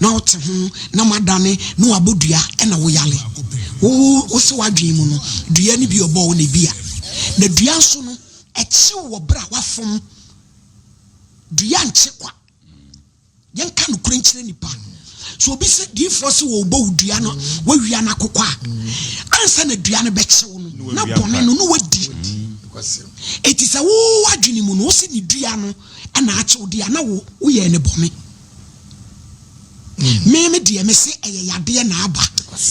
na wote ho na madane na wabodua na woyale wo se wadwen mu no dua ni bi obo wo na bia na dua so no echi wo bra wafom dua nche kwa yenka no krenchire nipa so obi se di force wo bo dua no wawia na kokwa ansa na dua no beche wo no na bone no wadi it is a wo wadwene mu no wo se ni dua no ana ache wo dia na wo ye ne bone me de me se eye yade na aba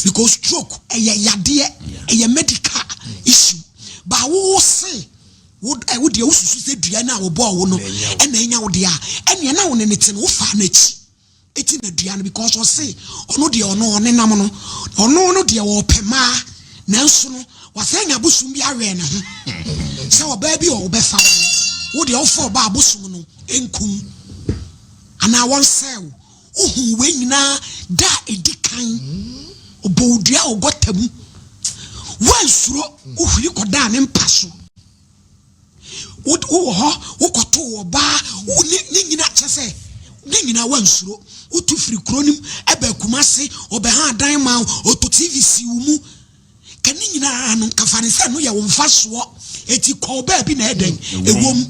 because stroke eye yade eye medical issue ba wo se wo de wo susu se dua na wo bo wo no ena enya wo dia ena na wo ne te no wo fa na chi eti na dua no because wo se ono de ono ne nam no ono no de wo pema na nso no wasanya busum bi awe ne ho se wo ba bi wo be fa wo de wo fo ba busum no enkum ana won se ohu we nyina da edikan obodua ogotamu wansuro ohuri koda ne mpaso wo ho wo koto wo ba ni nyina chese ni nyina wansuro utu firi kronim ebe kumase obe ha dan ma oto TV si umu kani nyina anu kafane se no ye wo mfaso eti ko ba bi na eden ewom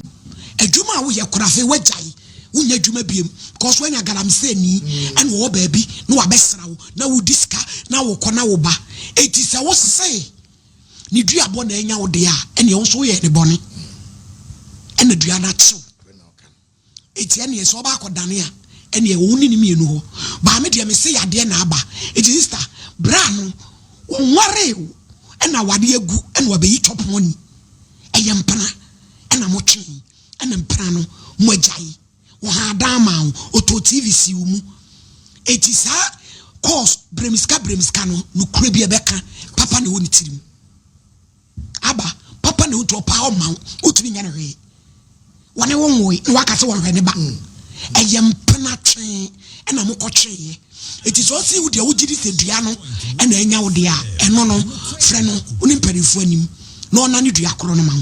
adwuma wo ye korafe wajai unya dwuma biem because when you galamse ni and wo baby no wabesra wo na wo diska na wo kona wo ba eti se wo say ni dua bo na enya wo de a ene wo so ye ne bone ene dua na chew eti ene so ba akodane a ene wo ni mienu ho ba me de me say yade na aba eti sister bra no wo nware ena wade agu ene wo be yi chop money eye mpana ena mo twen ena mpana no mo agyayi wo ha dama oto TV si umu eti sa course bremiska no kure bi ebeka papa ne woni tirim aba papa ne uto pa o ma utumi nya ne hwe wone wonwe no wakase wo hwe ne ba eyem pena twen ena mo kotwe eti so si wo de wo gidi se dua no ena enya wo de a eno no fre no oni mparifu anim no na ne dua koro no ma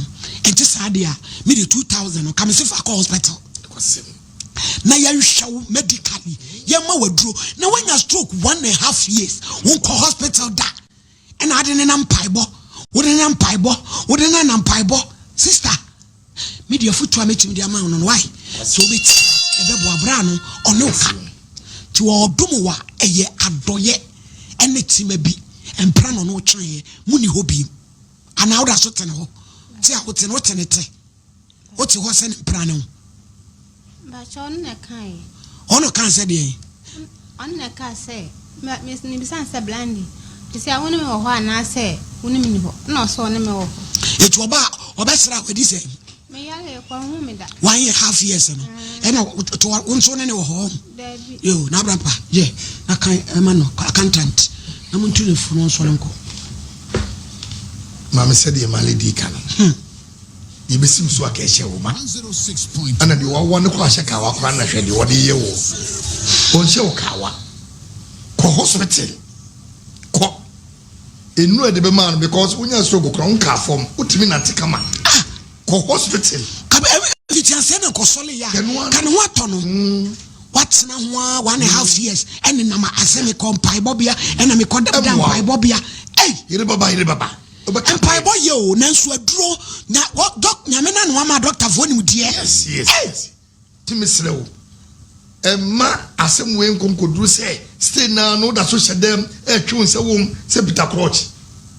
enti sa de a me de 2000 no kam se fa hospital na ya hwawo medically ya ma waduro na wanya stroke 1.5 years won ko hospital da and ade ne nam paibo wode nam paibo sister media futu ametim dia ma no why so bit ebebo abra no ono ka ti wo dum wa eye adoye ene tima bi empra no no twen muni hobi ana woda so tene ho ti a wote no tenete wote ho se empra no ba chon na kai ono kan se de on na ka se me bisan se blandi ti se awon me ho ana se woni me ni ho na so ne me ho etu oba sra kwadi se me yale kwa hu me da 1.5 years no ena to wonso ne ho yo na brapa je na kan emano accountant na muntu le fu no so lenko ma me se de ma lady kan yebesim so aka ehye wo ma ana de wo ne ko ahye ka wa kwa na hwe de wo de ye wo on hye wo ka wa ko hospital ko enu e de be man because unya stroke ko on ka form utimi na tikama ko hospital ka be ti ase na ko sole ya kan ho atono watna ho 1.5 years ene na ma asemi ko pai bobia ena me ko da pai bobia yire baba Empire boy yo nanso aduro na doc nyame na no ma doctor fo nim die yes timisrewo emma asem we nkonkoduru say stay na no da so shedem etwe nse wom se Peter Crouch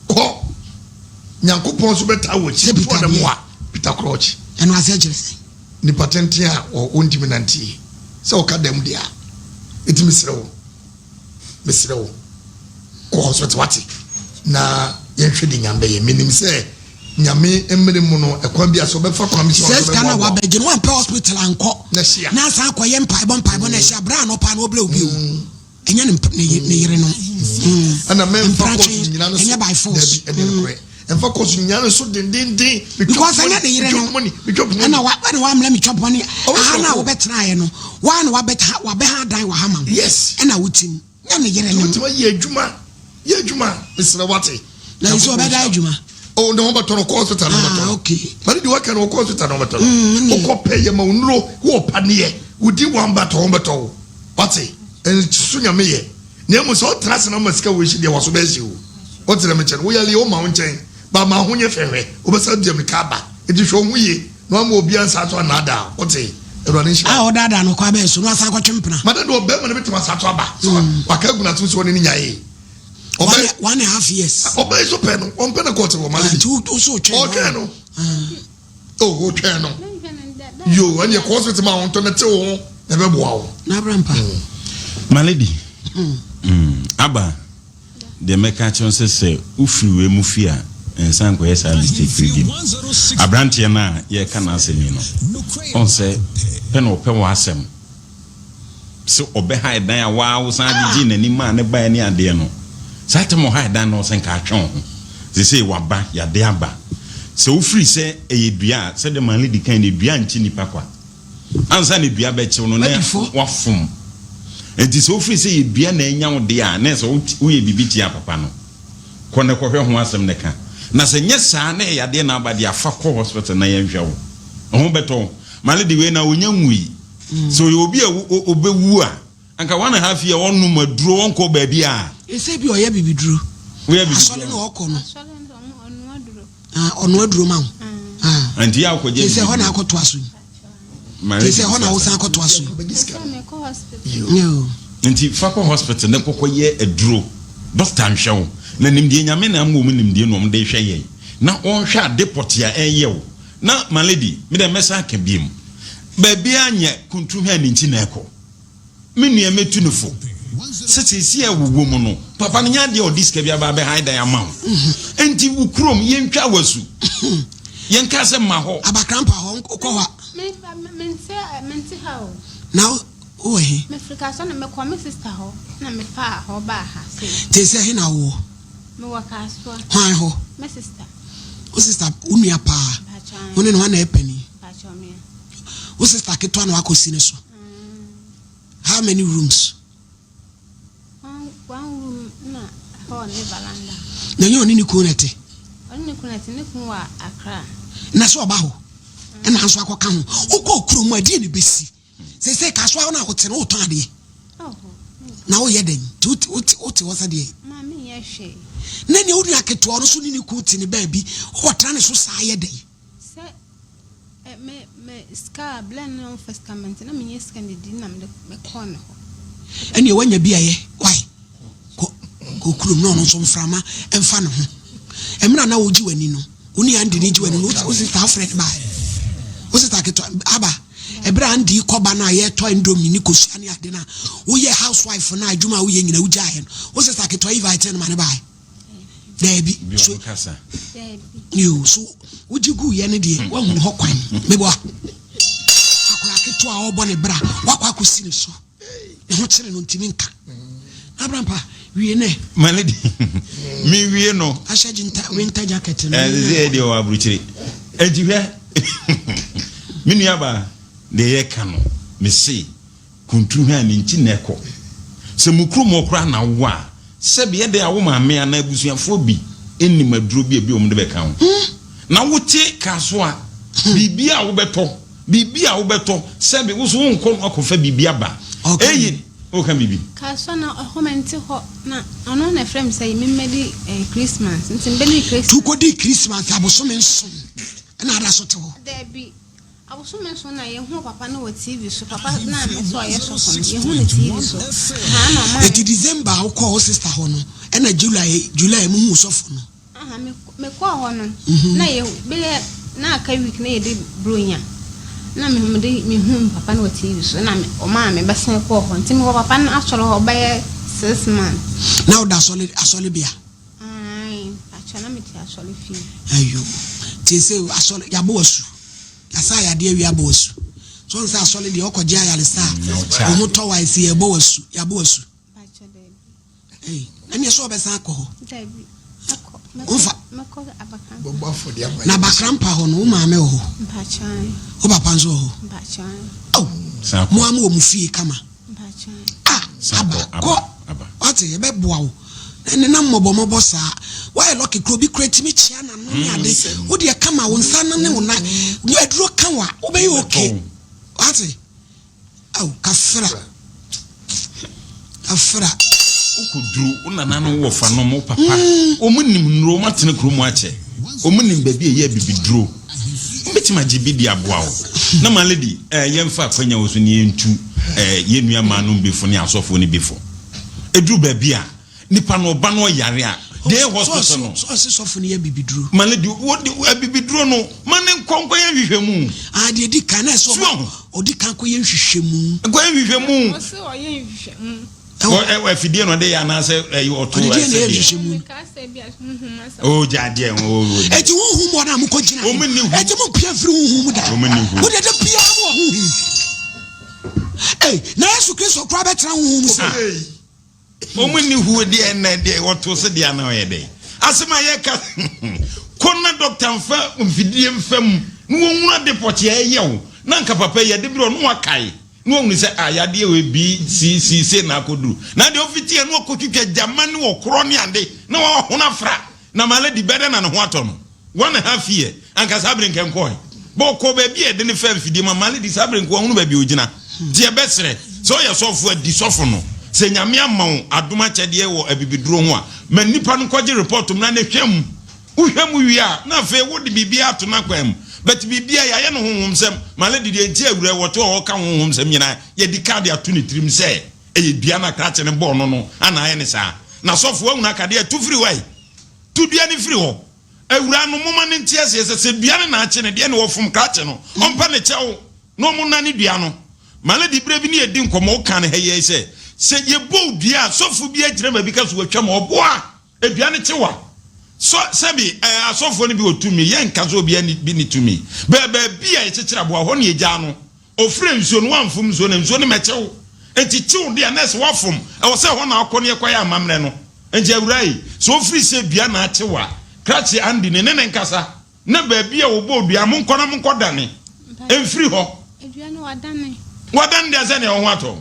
ko nyankopon so beta wo chi for dem wa Peter Crouch eno ase jere ni patent ya o ondimi nanti se o ka dem dia etimisrewo mesrewo ko hospital wati na yenhwe di nyambe ye minim se nyame emre mu no ekwan bia so be fa kwam so se kana wa begin one per hospital anko na sa akoye mpaibo na hia bra no pa no obla obi o enya ne yire no ana men fa ko nyina no enya by force en fa ko nyina no so den because enya ne yire no ana wa mla mi chop money ana wo betra ye no wa na wa be ha dan wa hama yes ana wutim nya ne yire no wutim ye adwuma misra wate na iso be da adwuma oh no but on hospital no okay but the work on hospital no but o ko pay ma unro wo pa ne ye udi wan ba to beto wate and sunya me nemu so trust na masika we hye de waso be hye o tire me chen wo yale o ma wonchen ba ma ho nye fehwe o be sa dem ka ba edi hwo ho ye no ma obi ansa to na da o te erode hye o dada no kwa be so no asa kwa twempena mada do be ma ne betima sa to aba so waka guna to so ne nyaye 1.5 years obe so pe no on pe na court wo ma le o so twen o twen no o twen no yo anya hospital ma on to na te wo e be boa wo na brampa my lady aba de meka chonse se ufriwe mu fi a ensan ko yesa mistake free abrantie na ye kana asemi no on se pe no pe wo asem so obe ha dan a wa wo san di nani ma ne ba ni ade no sate mo ha dan no sen ka twon se se waba ya de aba se ufri se eyedua se de man lady kan de dua nchi nipa kwa ansa ne dua be chew no na wafum enti so ufri se yedua na enya wo de a na so wo ye bibiti a papa no kone ko hwe ho asem ne ka na se nyesa na ya de na aba de afa ko hospital na ye nhwe wo ho beto man lady we na onya nwui so you obi obewu a anka 1.5 year onu maduro wonko ba bi a ese bi oye bibiduro we bi asole no oko no onu aduro ma anti ya ko je ese ho na akoto aso ese ho na wo san akoto aso yo anti fako hospital ne kokko ye aduro doctor nhwew na nimdie nyame na amwo mu nimdie no mde hwe ye na on hwe depot ya enyew na my lady me dem mesa ka biem ba bia anye kuntum ha ni nti na eko menua metunufo sisi ya wuwo mu no papa nya de odiska bia ba be haida ya ma enti wukrom yentwa wasu yenka se ma ho abakrampa ho ko ho mente how now o he me frika so na me kwa me sister ho na me fa ho ba ha se te se he na wo me waka so hwan ho me sister o sister unua pa one no na epani ba cho me o sister keto na wakosi ne so how many rooms one room na ho ne veranda na nyo ni kunete oni kunete ne kun wa Accra na so ba ho e na so akoka ho ukọ kuromu ade ne besi se ka so na hote no ton ade na wo ye den uti wasa de ma me ye hwe na ne odi aketo no so ni kuti ne ba bi ho tra ne so sa ye den se me ska blend no first comment na me ye ska de di na me corner ho ene wanya bi aye why ko kurom no so mframa emfa ne ho emra na woji wani no uni andi ni ji wani no o sister friend ba o sister keto aba ebra andi koba na ye to endomi ni kosua ni ade na wo ye housewife na adwuma wo ye nyina wuja he no o sister keto invite no mane ba debi so you so wuji gu ye ne de wa hu ho kwan mebo akwa keto a obo ne bra wakwa kosi ne so e ho kire no ntimi nka abrampa wie ne maledi mi wie no ashaji winter jacket no ze de wa bruchiri ejihwe minu aba de ye kano me se kuntu hwa ni nti na ekọ se mukru mo kra na wa se be de awo ma me ana abusuafo bi eni maduro bi ebi omde be kan na wote kaso a bibia wo beto se be wo so nko akofa bibia ba eyi o kan bibi kaso na homente ho na ono na frame say me medi Christmas nti mbeli Christmas tu ko di Christmas aboso me nso na ada so te ho debi aboso me nso na ye hu papa na wo TV so papa na me so ye so so ye hu na TV so ha na ma eti December wo call sister ho no e na July mu hu so fo no aha me call ho no na ye bele na aka week na ye de bronya na me hu papa na wo TV so na me o ma me besen call ho nti me wo papa na asoro ho ba 6 months now that solid bia ai achana me ti asole fi ayo ti se asole ya bo wasu ya sa ya de wi abo wasu so nsa asole de okoje ayale sa o mo to wa isi e bo wasu ya bo wasu bacho de eh na me so be san akọ debi akọ Ufa. meko abakan Bobo for dia na bakrampa ho no ma me ho mpachan o papa nso ho mpachan mo am wo mu fie kama mpachan aba ate e be boa wo ene na mmobo sa why lucky kro bi create me chia na no ya de wo de kama wo nsa na ne wo na aduro kan wa wo be okay ate au kafra afra ukudru unana no wo fa no mo papa omunim nro matene kromu ache omunim ba bi eye bibidro mbetima gibidi aboa wo na ma lady yemfa afanya wo so ne yentu yenua ma no befo ne asofo ne befo edru ba bia nipa no ba no yare a de hospital no so asofo ne bibidro ma lady wo bibidro no mane nkonko ye hwehwemu de di kan na so odi kan ko ye hwehwemu ko ye hwehwemu o se o ye hwehwemu o fidie no de ya na se oto o jade o eti huhum bona mo ko gina eti mo pia firi huhum da wo de pia mo huhum na Yesu Kristo kra betra huhum sa o muni hu de na de oto se de na o ye de asema ye ka konna doctor mfa mfidie mfam no wonwura de poche ye wo na nka papa ye de biro no akai no wonu se ayade we bi si na akoduru na de ofitie no okotwitwa jamani wo kro ne ande na wo hona fra na maladi bede na ne ho ato no 1.5 year anka sabre nkenko bo ko ba bi e de ne fa mfidie ma maladi sabre nko hunu ba bi ogina ti e besere so ye sofo adi sofo no se nyame amawo adoma kyede wo abibiduro ho a ma nipa no koje report na ne hwem uhwem wi a na fe wo de bibia ato na kwam but bibia ya ye no honhom sem maladi de nti awura woto o ka honhom sem nyina ye di card ato ne trim se e bia na krache ne bo no ana ye ne sa na sofo awu na kade atu free way tu bia ne free ho awura no moma ne nti ase se bia ne na ache ne de ne wo fom krache no ompa ne chewo no mo na ne dua no maladi bre bi ne edi nkomo kan he ye se ye bo dua sofo bi agire ma bi ka so watwa ma oboa e dua ne chewa so sebi asofo ne bi otumi ye nkazo bi ani bi ni tumi ba bi a yechechira bo ho ne eja no ofre nsuo no wamfom nsuo ne mechewo enti chiwo de na se wafom e wo se ho na akọ ne kwaya amamre no enti awurai so ofri se bia na achewa krachi andi ne nkasa na ba bi a wo bo dua mo nkọ na mo nkọdane emfiri ho edua no wadane de azene ho ato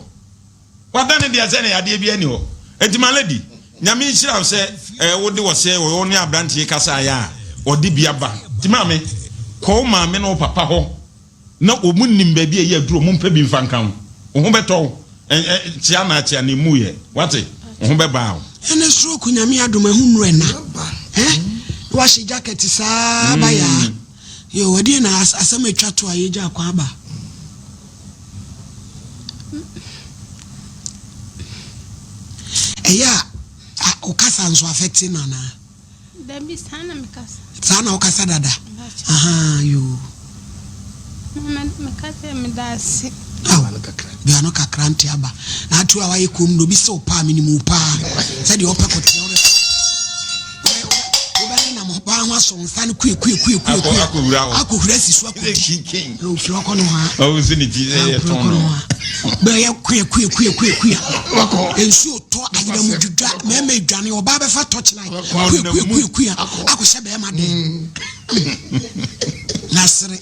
wadane de azene ade bi ani ho enti maladi nyame nshira se wode wo se wo ne abrantie kasa ya odi bia ba ti mame ko mame no papa ho na omunnim ba bia ya duro mumpa bi mfa nkan wo beto tia na tia ne muye wate wo be ba o ene stroke nyame adoma hu nre na wa she jacket sa ba ya yo wadi na asama twa to ayeja akwa ba eya okasa nso affecting nana Debi sana mikasa sana okasa dada aha yo mama mikasa midasi bia no kakra nti aba na atu awaye kom no bi se opa minimu pa se de opa kote ore obale na mo ba ho aso nsa ne kue akohura sisu akodi o fi oko no ha o si ni ti e ton no ba ya kue ensu to ayira mu dudwa meme edwane oba be fa touch line kue akosha be ma de nasre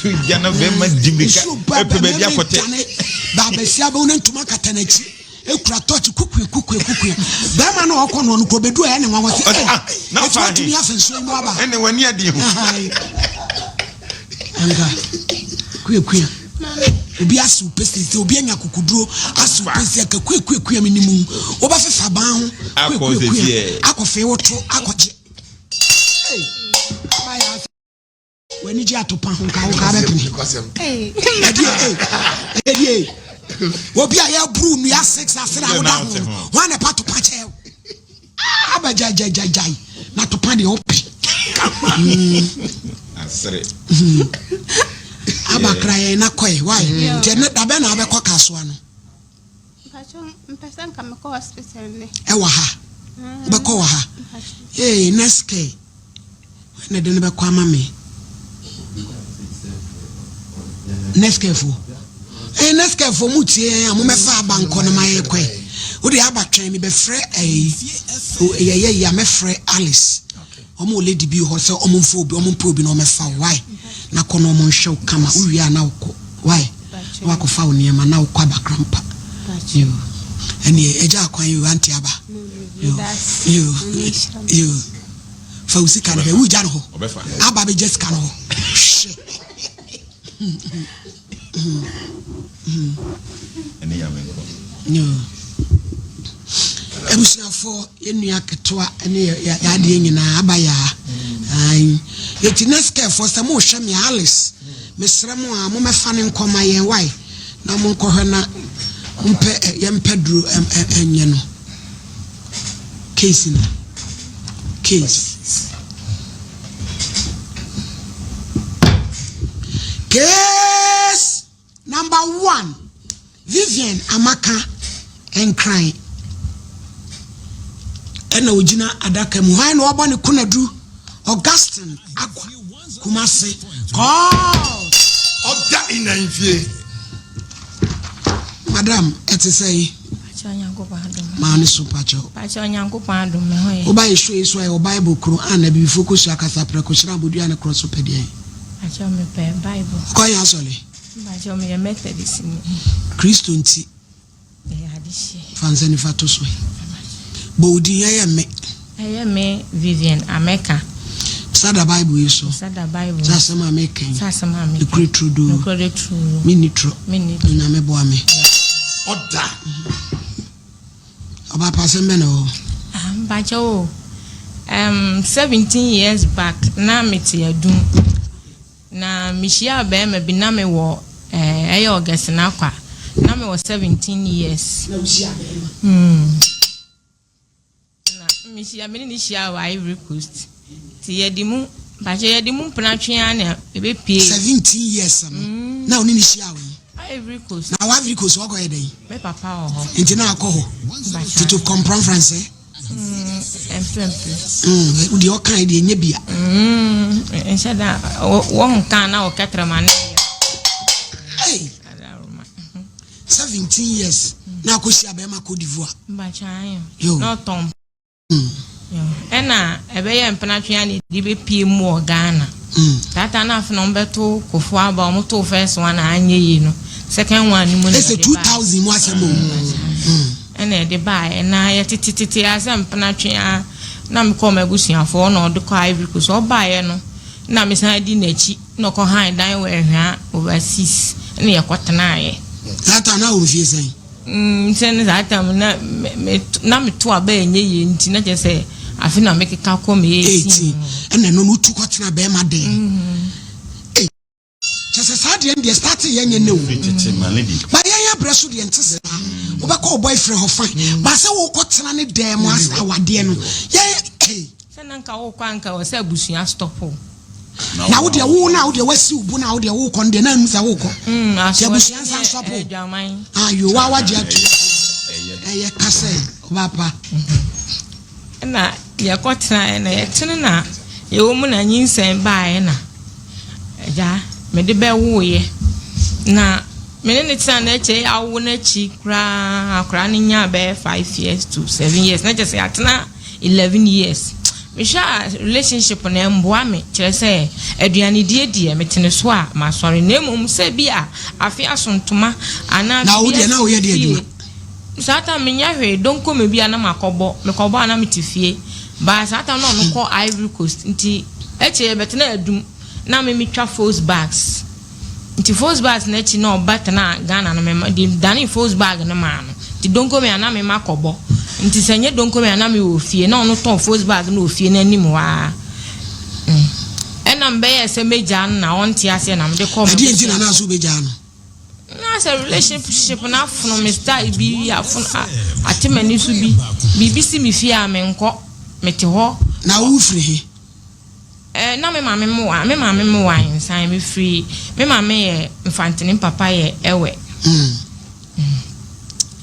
tu jana be ma dimika e pe be dia kote ba be sia ba unantuma katanachi ekura touch kuku ba ma na okọ no ko bedu ya ne nwa wote na fa ni afenso mu aba ene wani ade ho anga kue obi asu pesi obi anya kokuduro asu pesi aka kue minimu oba fefa ban ho kue akofe woto akoje baya wani ji atopa ho ka be pini edi obi aya bru nu ya 6 afira woda ho wana pato pache abajajajai na topa de opi asre abakraye na koi why je na dabe na abekọ kasoa no pacho mpesa nka meko hospital ne e wa ha beko wa ha neske na de ne beko amame neske fo mutie amomefa abanko na maye kwe wo de abatwen mi be frɛ ya me frɛ Alice omo lady bi ho se omo mfo obi omo mpo obi na omefa why na kono omo nhwe kama uwia na ukọ why wako fa oniema na ukọ abakrampa yo eni eja akwan yo anti aba yo fa usika na be wuja no ho aba be Jessica no ho ɛne ya menko no ebusiafo yenua ketwa ene ya de nyina abaya ai yeti neske for some hwe me Alice mesrɛ mo a mo mefa ne nkoma yen why na mo nkɔhwe na mpe yempedru enye no case number 1 Vivian Amaka and crying ena ogina adaka mu han no obo ne kunadu Augustine Akwa Kumase call oda inanfie madam say man super cho pacha nyankopon adom me hoye oba yesho so e Bible Quran na bi focus akasa preko shira bodua na cross pedie pacha me pe Bible ko ya sole pacha me Methodist ni Kristo nti adishi fanzani fatoso bodi ya me Vivian Ameka sada Bible yeso sada Bible sasama Ameka sasama Ameka the great true do minitro na me boa me oda Oba passe me no pacha 17 years back na meti adum na mishia be me bi na me wo August na kwa na me was 17 years na usia na mishia me ni shia wa Ivory Coast ti yedimu pacha yedimu pranatwe na ebe pie 17 years na oni ni shia we Ivory Coast na Ivory Coast wo go yedai me papa ho nti na akọ to comprendre français udi o kan de nya bia enshada won kan na o ketrama na hey 17 years na akosia be ma Cote d'Ivoire ba chan yo no tom ena ebe ye mpenatwe ani di be pie mu o Ghana tata na afno mbeto kofu aba o moto first one anye yi no second one ni mo na 2000 mo asemo ena de ba na ye tititi asem penatwe a na me ko magusiafo na odko Ivory Coast o ba ye no na me san di nachi no ko han dan we hwa overseas na ye kwotena ye tata na o fie sen sen zata na me to aba enye ye nti na je se afi na make ka ko me 18 ena no tu kwotena be ma den chese sad de start ye nye ne o ba ye breso de ntese wo ba call boyfriend ho fine ba se wo kwotena ne dem as awade no ye senanka wo kwanka wo se abusua stop na wo de wo na wo de wasi ubu na wo de wo ko de na nu se wo ko ya busua san stop ayo wa de atu ye kase papa na ye kwotena na ye tene na ye wo mu na nyinsen baaye na ja me de be wo ye na me ne tsan na che awo na chi kra ni nya be 5 years to 7 years na just atena 11 years me sha relationship na mboa me kire se aduane die me tene so a ma sori na emum se bia afi asontoma ana na wo de na wo ye de aduma sata me nya hwe donko me bia na makobo me kobo ana metifie ba sata no no ko Ivory Coast nti eche betena adum na me twa false bags nti false bags na chi na obata na Ghana no me di dani false bag no ma no ti donko me ana me makobo nti senye donko me ana me ofie na ono ton false bag na ofie na anim wa ena mbe ye se meja na onti ase na me de ko me di enti na so beja no na se relationship na funo me style bi ya funo atemani so bi bibisi mi fie a me nko mete ho na wo free na me mama me wa insan me free me mama ye infantine papa ye ewe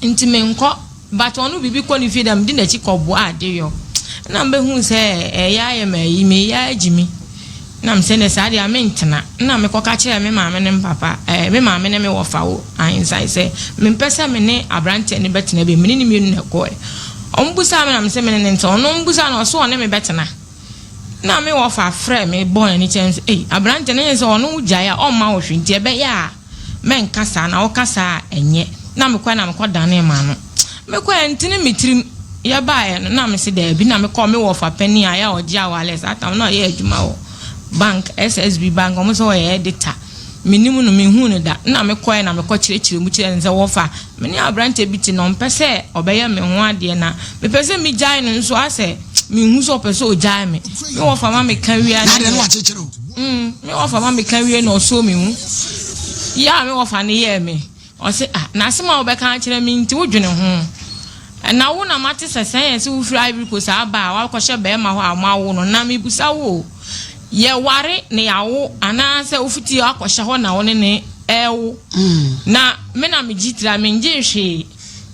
nti me nko but onu bibi ko ni fie dem di na chi ko bo ade yo na mbe hu se ya ye ma yi me ya agimi na me se ne sa de amintena na me ko ka kire me mama ne papa me mama ne me wo fa wo insan se me mpesa me ne abrante ne betena be me ni me nu na ko ombusa me na me se me ne nto no ombusa na so ne me betena na me wo fa frɛ me boy ni chance abrante ne se ono ugya o ma wo hwinti ebe ya men kasa na wo kasa enye na me kwa na me kwa dane ma no me kwa ntini mitrim ya bae no na me se da bi na me kwa me wo fa pani a ya ogya wale satam na ye adwuma wo bank SSB bank omo so ye editor minimu no mehu no da na me koe na me ko kirekire mu kire nze wo fa me ne abrante bi ti no mpese obeye me ho ade na me pese me jai no nso ase me hu so pese o jai me wo fa ma me kan wi na de no akekere o me wo fa ma me kan wi no so me hu ya me wo fa ne ye me o se na asema wo be kan kire me nti wo dwene ho na wo na mate sesen ye se wo firi Ivory Coast aba wa ko hye be ma ho amawo no na me busa wo ye ware ne yawo ana se ofuti akwhye ho na wone ne ewo na me na me gitira me nje hwe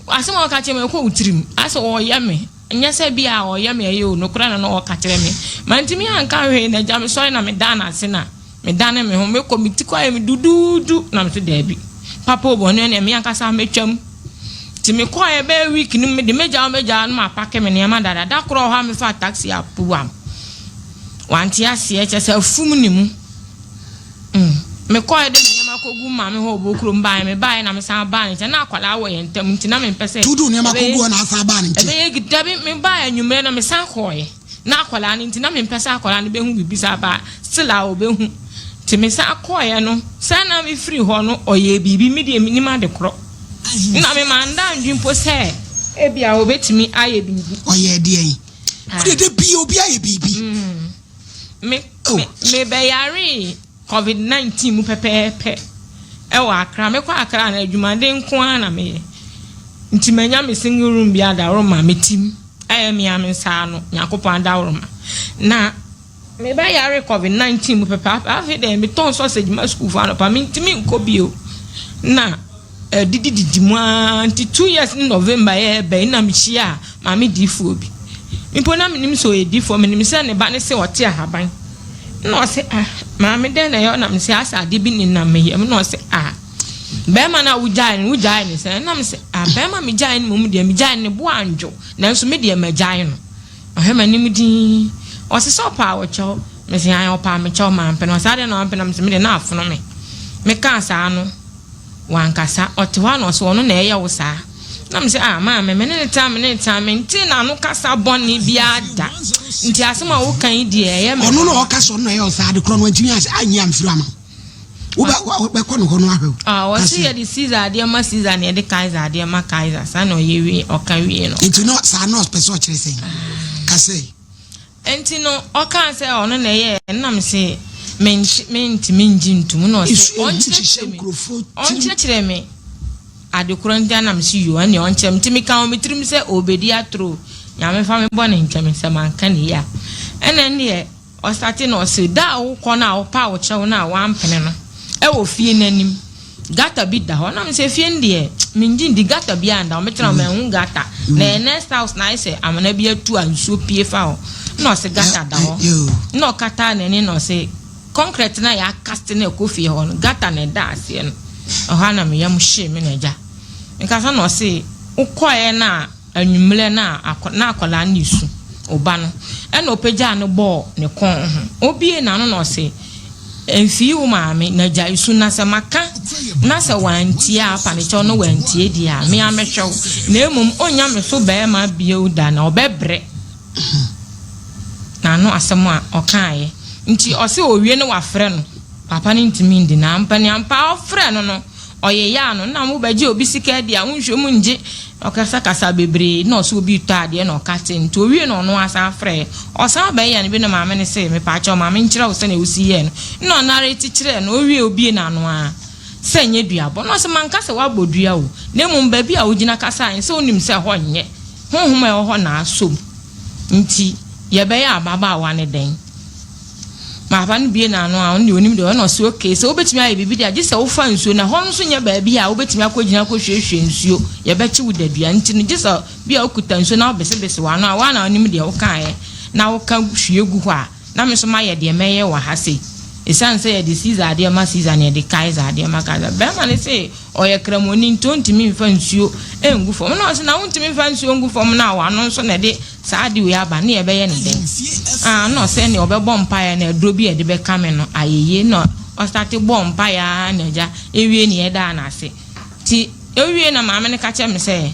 asema ka che me ko utirim ase o ye me nya se bia o ye me ye o no kura na no ka kire me mantimi anka hwe na ja me so na me dana ase na me dana me ho me komiti kwa me dududu na me to da bi papa obo ne me anka sa metwam ti me kwa ye be week ni me de meja no ma pake me ne ma dada da kro ha me fa taxi apuam wanti ase chese fum ni mu me koy de me ma kogu ma me ho bokuro mba me bae na me san ba ni na akwala wo ye ntam nti na me pese tudu ne ma kogu na asa ba ni nti e be gida bi me bae anwumre na me san koye na akwala ni nti na me pese akwala ni be hu bibisa ba sila o be hu ti me san koye no san na me free ho no oye bibi me de ni ma de kro na me manda ndwimpo se e bia obetimi aye bibi oye de yin de bi obi aye bibi me be yari COVID-19 mu pepepe e wa akra me kwa akra na adwumade nko ana me nti manya me single room bia da ro ma metim aye me amsa no yakopon da ro ma na me be yari COVID-19 mu pepepe afi de me ton sausage ma school fa no pa me ntimi nko bio na didi mu anti 2 years in November e be na me chia ma me di fu obi impona minim so edi for minim se ne ba ne se ote ahaban no se ma me den na yo na me se asade bi ni na me yem no se be ma na wujai ni se na me se be ma me jai ni mum de me jai ni bo anjo na so me de me jai no o ma nim din o se so pa wo cho me se an o pa me cho ma mpe no sade na mpe na me se me de na afono me ka sa no wankasa ote wa no so no na eye wo sa na me say ma me ne time nti na no kasa boni bia da nti asema wo kan di eye me ono no o kasa no eye o sa de kro no antimi anyi amfiru ama wo be ko no ho no ahwe wo see ye the Caesar de ma Caesar ne de Kaiser de ma Kaiser sa no ye wi o kan wi no nti no sa no special kire sei ka sei nti no o kan say ono na ye na me say menti ntum no say on chire me adekoro ntia na msi yo ani onchem timi kan omitrim se obedi atro nyame fa me bone nchem se manka ne ya ene ne o start no se da wo kona wo pa wo chew na wa mpene no e wo fie nanim gata bi da ho na me se fie ndie minji ndi gata bi anda o metena me hu gata na next house na ise amana bi atu ansuo pie fa ho no se gata da ho no kata ne no se concrete na ya cast na ekofie ho no gata na da ase no o ha na me yam hye me na ja nkasa no se ukoye na anwumle na akola na isu oba no e na opeja no bo ne kon ho obie na no no se enfi wo maame na ja isu na se maka na se wantia apa ne cho no wantie di a me amehwew na emum onya me so be ma bie uda na obebre na no asem a okaye nti o se owie ne wafre no papa ne ntimi ndi na ampa ne ampa ofre no oye ya no na mo baje obi sika dia wonhwe mu nje okasa kasa bebre na so obi to ade na okate nti owie no no asa frɛ osa ba ya ne bi na maame ne se me pa cha maame nkyira wo se na usi ye no nare tikyire no owie obi na no a se nye duabo no se manka se wa bodua wo na mu ba bi a wogina kasa an se onim se ho nye honhom e ho na asom nti ye be ya ababa wa ne den ma fa no bie na no a oni onim de no so okay so obetimi aye bibi de age se wo fa nsuo na ho nso nya ba bia a obetimi akogina ko hwehwe nsuo ye be chi wo dadua nti no gise bia okuta nsuo na obesebese wa no a wa na onim de wo kan na wo kan hwe gu ho a na me so ma ye de meye wa ha sei esan se ye de Caesar de ma Caesar ne de Kaiser de ma Kaiser be ma ne se oye kramoni ntontimi mfa nsuo engu fom na o se na wontimi mfa nsuo engu fom na wa no nso na de saadi we aba na ye be ye ne den no se ne obebo mpa na adro bi e de be kame no ayeye no o start bompa ya na ja ewie ne ye da na ase ti ewie na maame ne ka che me se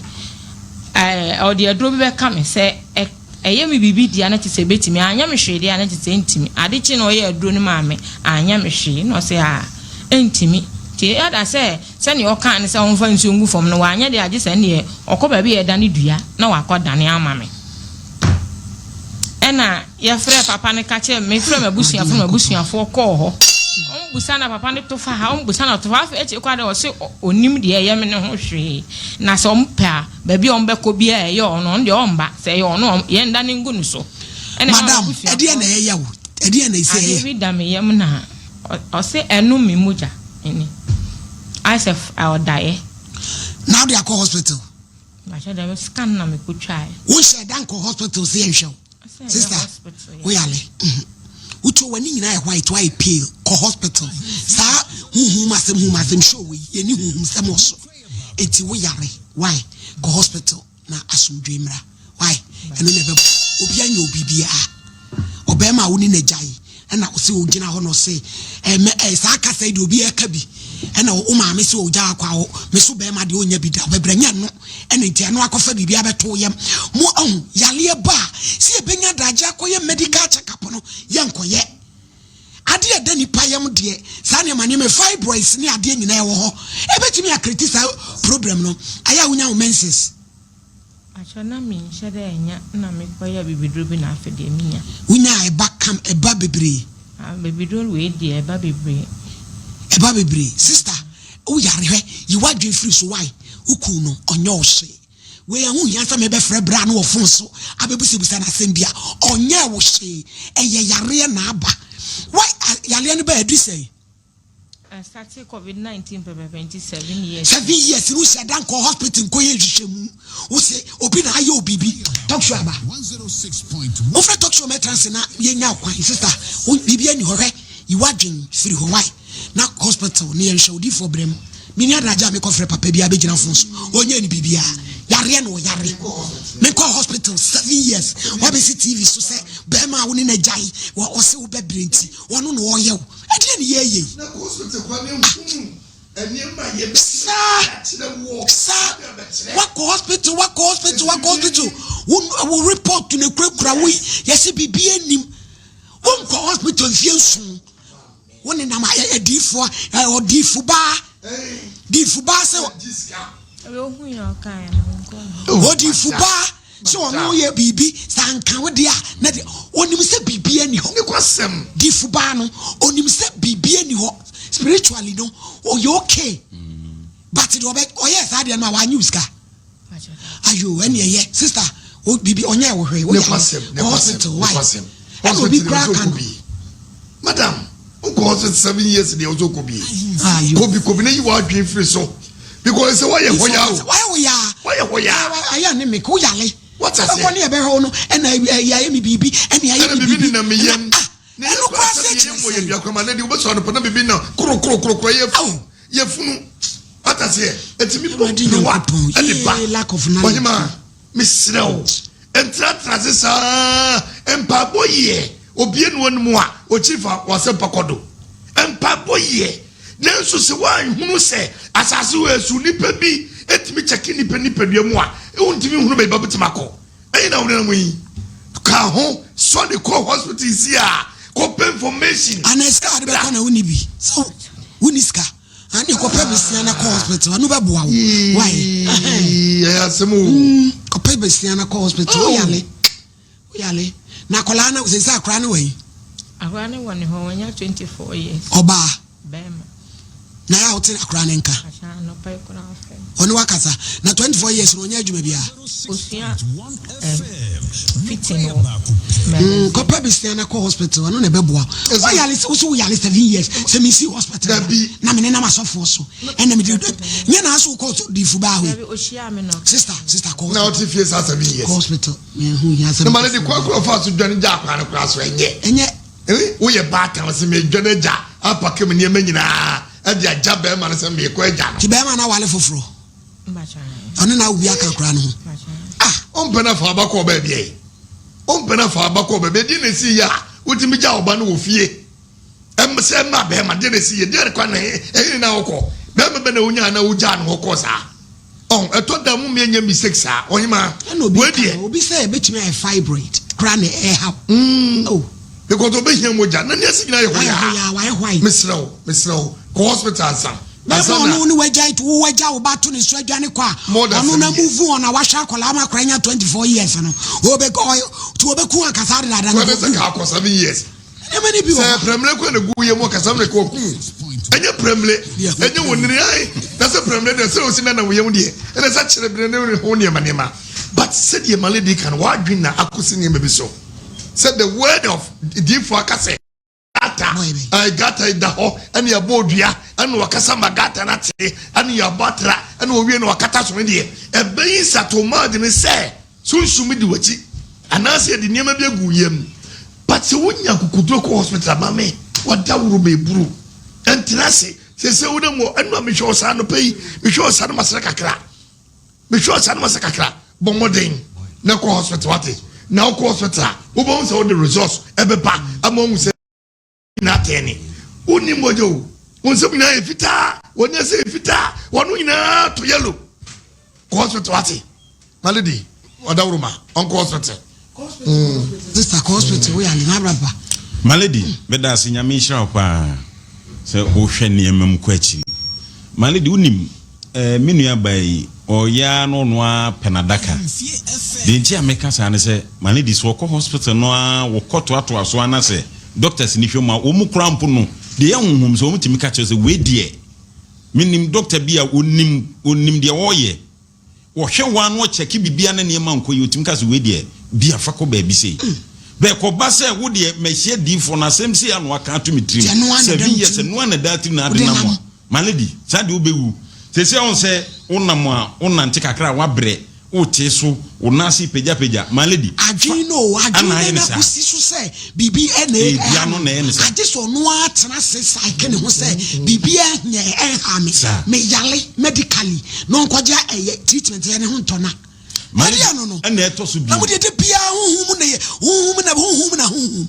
o de adro bi be kame se eye mi bibi dia na tise betimi anya me hwe dia na tise ntimi ade chi na o ye adro ni maame anya me hwe no se entimi ti ada se ne oka ne se onfa nsu ngu fom no wanya de age se ne okoba bi eda ne dua na wakoda ne ama me ena ye frɛ papa ne ka che me frɛ mabusuafo kɔ ho ombusa na papa ne to fa ha ombusa na to fa fa eche kwa de o se onim de ye me ne ho hwe na so mpa ba bi on be ko bi e ye ono de omba se ye ono ye nda ne ngu no so ena madam ede na ye yawo ede na ise ye ade da me ye m na o se enu mi muja eni asef I die now they are call hospital ma sha dem scan na me ko twa wo she dan call hospital se nhwe sister we ale ucho wani nyina white why pale call hospital sa hu masem show we ye ni hu sem oso eti we yare why call hospital na asumdwe mra why eno ne be obi anya obibia obema wo ni na jai na wo se ogina ho no se sa aka sai de obi aka bi na wo ma me se oja akwa wo me so be ma de onya bi da bebranya no ena ntia no akofa bibia beto yam mo yale ba se e benya daje akoye medical check up no yenkoye ade eda nipa yam de sa ne mane me fibroids ne ade nyina ye wo ho e betimi akritisa problem no aya wonya wo menses achana mi shede enya na me koya bibidro bi na afede minya wonya e ba kam e ba bebre bibidro we de e ba bebre sister o yare hwe yi wadwe free so why uku no onyo hye we ahu yansa me be frɛ bra na wo fon so abebusebusa na sembia onye wo hye eye yare na aba why yare no ba adu sei started COVID-19 for 27 years. 7 years you said dan ko hospital ko ye hwehwemu wo se obi na aye obibi talk show aba 106.1 o fra talk show metrans na ye nya kwan sister o bibi ani hore yi wadwen free ho why na hospital ne ye hwedi for brem mini adaja me ko frɛ papa bia be gina fon so onye ni bibia yare no yare me ko hospital 7 years wa be see TV so say be ma wo ni na jai wo se wo be brenti wono no wo ye wo ade ni ye na hospital kwa ne eni ma ye sa wako hospital we report to the kura we yes bibia nim won ko hospital fie nsu won na ma edifo odifu ba se ohu ya kan odifu ba so no ye bibi sanka we dia na de onim se bibia ni ho ni kwasem difu ba no onim se bibia ni ho spiritually no o you okay but it yes I didn't know why news ka ayo ene ye sister o bibi onye wo hwe ne hospital why hospital madam unko hospital 7 years dey ozo ko bi ayo ko bi na yi wa adwen free so because say why hoya aya ne me ko yale what is it ko ne be ho no ena ya mi bibi ena ya mi bibi na me yem ne ko say ye mo ye bia kwa ma na di wo so no na bibi na kro ye funu atase etimi bo wa ade ba lack of knowledge onyima misrew entra transisa empa boye obienu onmu a o chief wase pakodo empa boye nenso se wan hunu se asase we su nipa bi etimi cheki nipa duamu a wontimi hunu be babutima ko eyi na wona mu yi ka ho so the call hospital is here ko information aneska de be kana woni bi so woniska ani ko pe besia na call hospital anu be boa why asemu ko pe besia na call hospital yale na kola na se sa kra na we akra ne woni ho wonya 24 years oba bema na ya hotel akra ne nka acha no pa ko na afa oni wakasa na 24 years no nya adwuma bia osia fitin ko pe besia na call hospital anu na be boa o yale so yale 7 years se mi si hospital na me na masofo so ena me nya na aso ko di fuba ho osia me no sister call na oti fie sa 7 years hospital me hu ya se na mane di kwa fa so dwane ja kwa na kwa so enye wo ye ba ta se me dwane ja apa ke me ne nyina adi aja be ma na se me ko aja ti be ma na wale foforo mbacha oni na ubi aka kra no ompena fa abako ba bia ompena fa abako ba be di na si ya utimi ja oba no ofie se ma be ma de na si ye de kwa na na okọ be na onya na uja no okọ sa eto da mu me nya mistake sa onyima we die obi say betimi ai fibroid kra na ha because obi hia moja na nesi gina ye hoya why mesrawo hospital san no ni wajai to waja obato ni so adwane kwa onu na move on na wahwa akola ma kwanya 24 years no obeko to obeku akasare dada no be ka akọ 7 years emani bi o premle ko na guye mo kasam ne ko ku enye premle enye woniri ai na se premle de se osi na woyem de ene sa kire bi ne ho ne manema but said ye malady can wadwin na akosi ne be so said the word of for akase I got it da and your bodia and wakasa magata na te and your batra and we no wakata so de e ben satoma de ne say sunsumi di wachi anase de niam bi agu yam but se wonya kukudo ko hospital mame wada wuro be buru entrase se wona mo enu am hwe osa no pei me hwe osa no masaka kakra me hwe osa no masaka kakra bomoden na ko hospital wate na ko hospital wo bon se wo the resource ebepa amon se na teni uni mojo wonsem na efita wonya se efita wonu nyina to yellow hospital wate malady odawruma on hospital sister hospital we ali na braba malady beda se nyame hira pa se o hwe niamam kwachi malady unim menua bai oya no no a penadaka de nti ameka sa ne se malady so ko hospital no a wo koto ato aso ana se doctors ni hwema wo mu krampo no de ya honhom so wo mutimi ka che se we die minim doctor bia onim de wo ye wo hwe wan wo check bibia na niam anko ye otimi ka se we die bia fa ko ba bi sei be ko ba se wo de mehie di fo na sem se anu aka to mitrim 7 years no na dati na ade na mo malady sa de wo bewu se se on se onam a onante kakra wa bre o te so onasi peja malady adwino na kusi so se bibi bia no na ene se ade so no atena se sai ne ho se bibi enye enha me yale medically no nkwaja treatment ye ne ho ntona malady no ene eto so bi na mo de bia honhum na honhum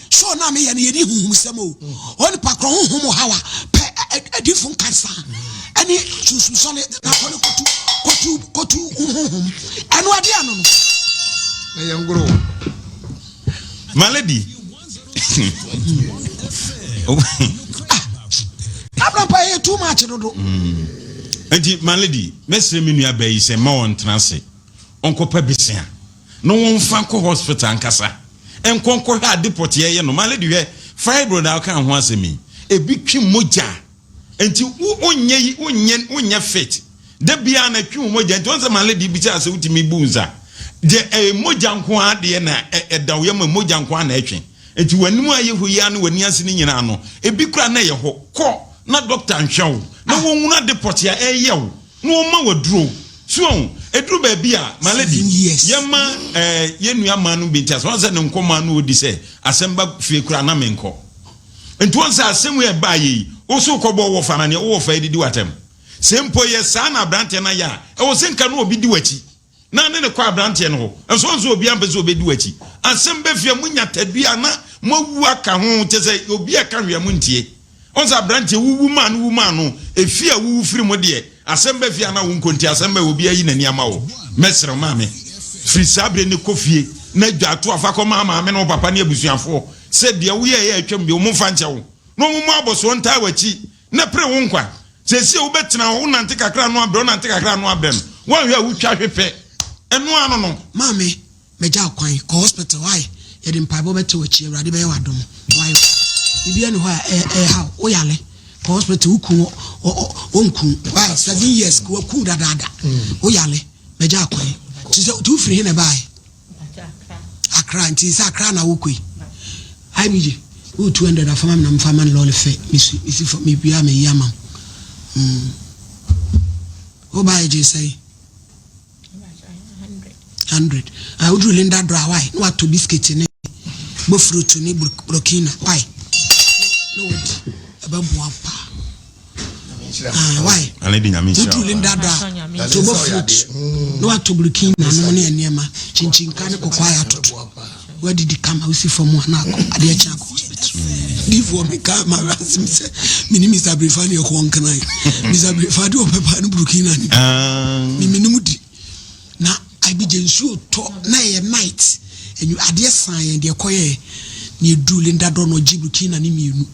so na me ye ne honhum sem o oni pakro honhum hawa adifun cancer ani susu so na kotu anu ade anu no na yangro malady abrampa ye too much dodo enti malady mesre menua bayi se ma won transe onko pa bisia no won fa ko hospital ankasa enkonko ha deport ye no malady we fibroid aka ho asemi ebi twi moja enti onye fit de bia na twi moja enti onse malady bi cha se utimi bunza de moja nko ade na edawo ye moja nko na etwe enti wanimu ayehu ya no wani ase ni nyina no ebi kura na ye ho ko na doctor nhwew na wonwuna deport ya eyew no ma waduro so eduru ba bia malady yema yenua manu bintia so onse ne nkoma no odi se asemba fie kura na menko enti onse asemu e ba yi oso kobo wo fa na ne wo fa didi watem sempo ye sa na brante na ya e wo senka no obi di wachi na ne kwa brante no ho enso nso obi ambe so obi di wachi asemba fie munya tadua na mowu aka ho tese obi aka hwe mu ntie onza brante wuwu manu efia wuwu firi mo de asemba fia na wo nkonti asemba obi ayi nani ama wo mesre maame firi sabre ne kofie na dwato afako maame no papa ne abusuafo se de wo ye atwam bi wo mfa nche wo no mo aboso nta wachi na pre wo nkwa se wo betena wo nante kakra no abre nante kakra no abre wo hwe awutwa hwepe eno ano no maame meja kwan ko hospital why ye de mpaibo beto wachi awrade be wadom why bibia ne ho ha o yale ko hospital uku onku why 7 years ko ku dada o yale meja kwan tu free he na bai akra nti sa akra na wokui ai bije o 200 afama na mfama lole fe misi for me bia me yama o bai je say 100 I would Linda dry why no to biscuit ne bo fruit ni brokina why no about wapa why already nyame sha would Linda dry to bo fruit no to brokina no ne niema chinchin kan kokwa ya toto where did it come out from one ade a chanko before me come asim say minimi sabrifani ko onkanai mi sabrifadi o papa no brokina ni minimudi na I be jensu to na ye night and you ade san ye de koye ni du Linda do no jibrukina ni mienu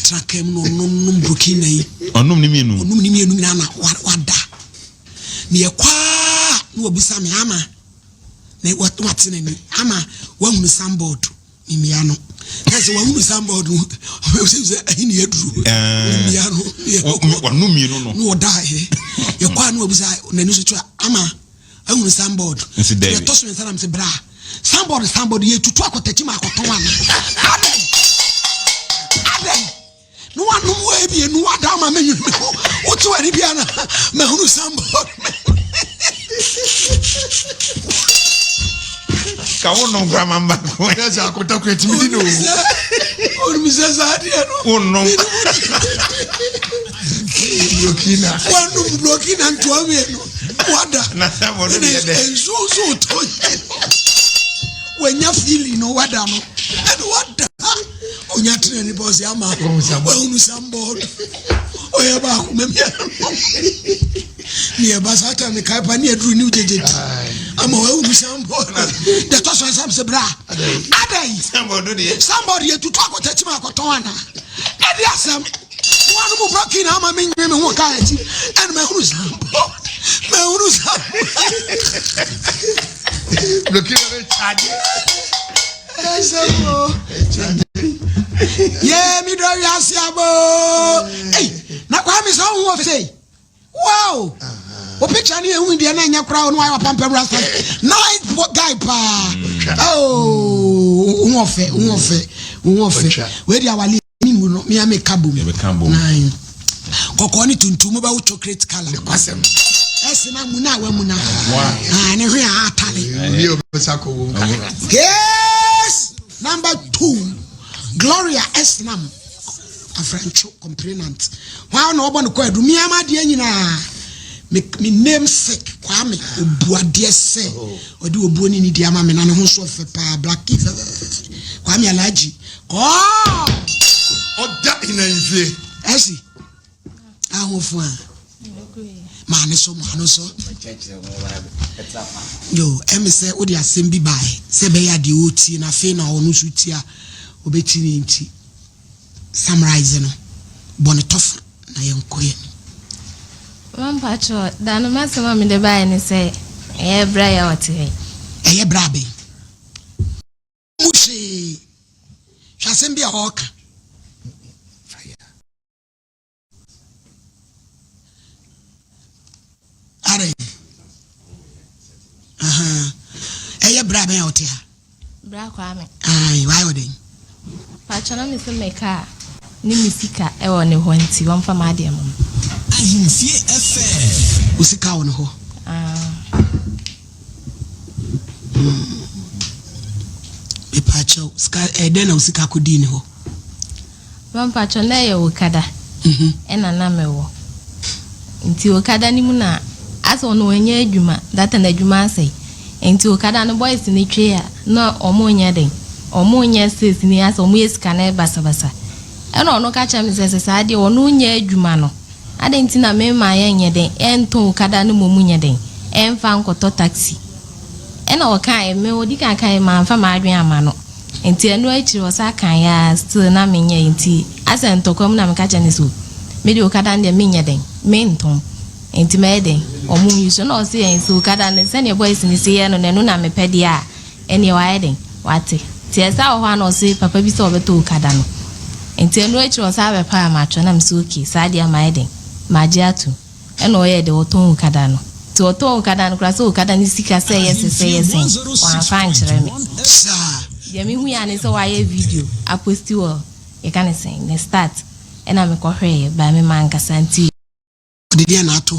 trakem no num brokina yi onum ni mienu na wada me kwa no obusa me ama na wate na ni ama wahunu sandboard mimia no kasi wahunu sandboard o se ahini eduru mimia no onum mienu no oda ye kwa no obusa na ni so twa ama ahunu sandboard ye to so nsana mse bra sandboard ye tutu akotachi ma akoton ana aden no wanu mo ebie no wada ma menyu o to ari bia na mahunu sandboard ka wono grama mba ko esa akota ko etimidi no o mi se sadia no wono blokina nto ame no wada na samo no ye de enzo to wenya fili no wada no and wada onya tene ni boss ama wonu sambod oya ba ku memia ni ba sata me kai pa ni edru ni ujeje ama wonu sambod de to so sam se bra adai somebody ye tutu akotachi ma akoton ana edi asam wanu mu broken ama me nwe me ho ka achi and me hunu sambod Blokina re charge. Yeah, me do yasiabo. Hey, na kwa mi so hu ofise. Wow. O picture ni ehun dia na nya kra no wa pampa rasta. Night guy pa. Oh, hu ofe. We dia wali mi mu no, mi ame kabo. Nine. Kokko ni tuntum ba wo chocolate color. Kwasem. Esina muna wa muna. Ne hwe atale. Mi obesako wo. Yes. Number 2, Gloria Esnam, a French complainant. Why no one quite do me? Am I dear? Me namesake, Kwame, Buadia say, or do a bone in the Yama and also for black Kwame Alaji. Oh, that in a fee. Essie, I won't find. Man, so. Yo, say, what you are saying, be by. Sebeya di oti na fe na onu sutia obetini nti summarize no bonetof na yenkoye Mampacho dano masema mi de bae ni say bra ya wote bra be mushi hwasem bia hoka are bra be wote bra Kwame why would they pacho na mi se meka ni misika ewo ne ho nti won ma de mum ahimfie FM usika won ho be pacho ska na usika kodi ni ho pacho na ye okada ena na mewo nti okada ni mu na aso no enye adwuma data na adwuma asai enti okada no boys ni twe a na omonya den omonya ses ni asa omo yesika na basabasa ena ono ka cha mi sese saade ono nya adwuma no ade nti na me ma ya nye den ento okada no momunya den emfa nkoto taxi ena okan me odi kan kan ma mfa ma adwen ama no enti eno akiri osa kan ya still na menya enti asa ntokom na me ka cha ni so me di okada ndie menya den me ntom enti me den omu yuso na osi en so okada ne se ne boys ni se ye no ne no na me pedi a ene wa eden wate ti esa o ha na osi papa bi se obeto okada no enti eno akiri osa be pa ma cho na me so okay sadia ma eden ma ji atu eno o ye de oton okada no ti oton okada no kra so okada ni sika se yes wa fan kire me sa ye mi hu ya ne so wa ye video a posti wo ye kan say ne start ena me ko hwe ba me man kasanti the dia na to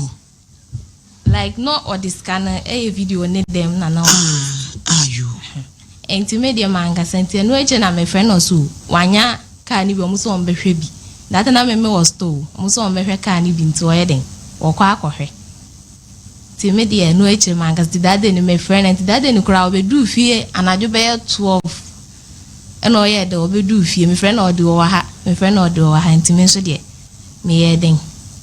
like no or the scanner video ne dem na na you enti media man kasanti no eche na me friend oso wanya ka ni bi omuso on behwe bi that na me was store omuso on behwe ka ni bi nti o yeden wo kwa akohwe ti media no eche man kasanti that day ni me friend and that day ni kura obedu fie anajo be 12 eno ye de obedu fie me friend o de wo ha me friend o de wo ha enti me so de me yeden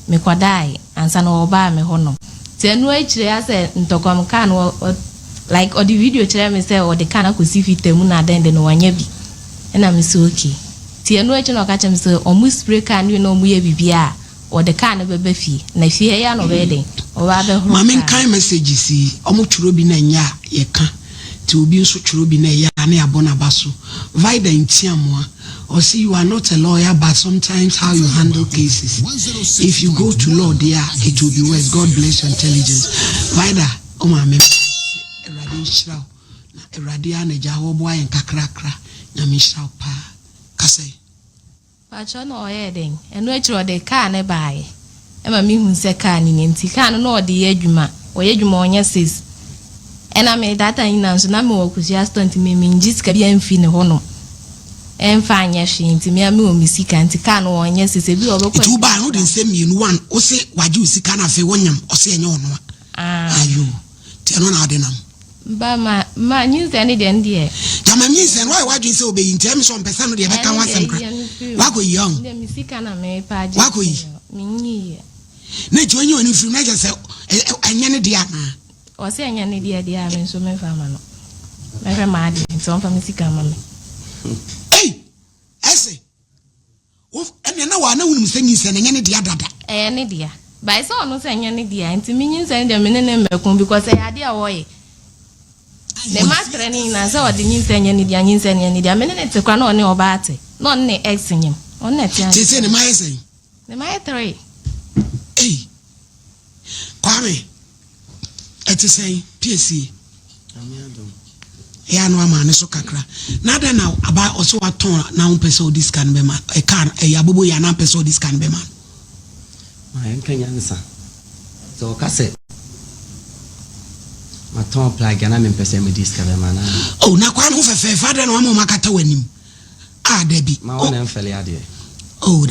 me kwadai ansa na oba me hono tenu echire ase ntokom kan like the video chere me say o de kana ko si fitemu na den de no wanya bi na me so okay tie no eche no ka chem se omu spray car ni no mu ye bibia o de car no bebe fi na fie ya no be den o ba be ho mama kan messages si omo tworo bi na nya ye ka ti obi nso tworo bi na ya na abona baso vida ntiamoa or see you are not a lawyer but sometimes how you handle cases if you go to law there it will be worse. God bless your intelligence vida o ma me erade shiraw na erade anaja ho bo ayen kakrakra na me shiraw pa kase pa cho no ye den eno eche de car ne bae e ma mi hu se car ni nti car no o de ye adwuma o ye adwuma onya says ena me data ina so na me wo kusia stunt me njisika bia mfi ne ho no emfa anya hwe nti me o misika nti car no onya says bi obekwa itu ba no de nsem mienu one o se waje usika na fe wonyam o se enye ono ayo ti no na ade nam ba ma news any den die jama news and why waje se obeyi ntem so mpesa no de be kan wasem kra wako young de misika na me pa je wako yi minyi na ti onye oni firi na je se anya ne dia na o se anya ne dia dia me so me fa ma no me fa ma ade so on fa misika ma me ese ene na wa na wunum se nyi se ne dia dada ne dia ba so no se anya ne dia nti minyi se de me ne mekun because e ade a wo ye ne ma training na so odi nyi se anya ne dia nyi se anya ne dia me ne te kwa na one oba ate no ne ex nyim on ne te ti se ne ma ese ne ma 3 kwame eti say PSC ya no ama ne so kakra na da na aba oso waton na un person this can be man e kan e yabobo ya na person this can be man ma en kanya nsa so kase ma ton plug na me person me this can be man oh na kwa no fefe father na ma makata wanim debi ma wona mfele ade oh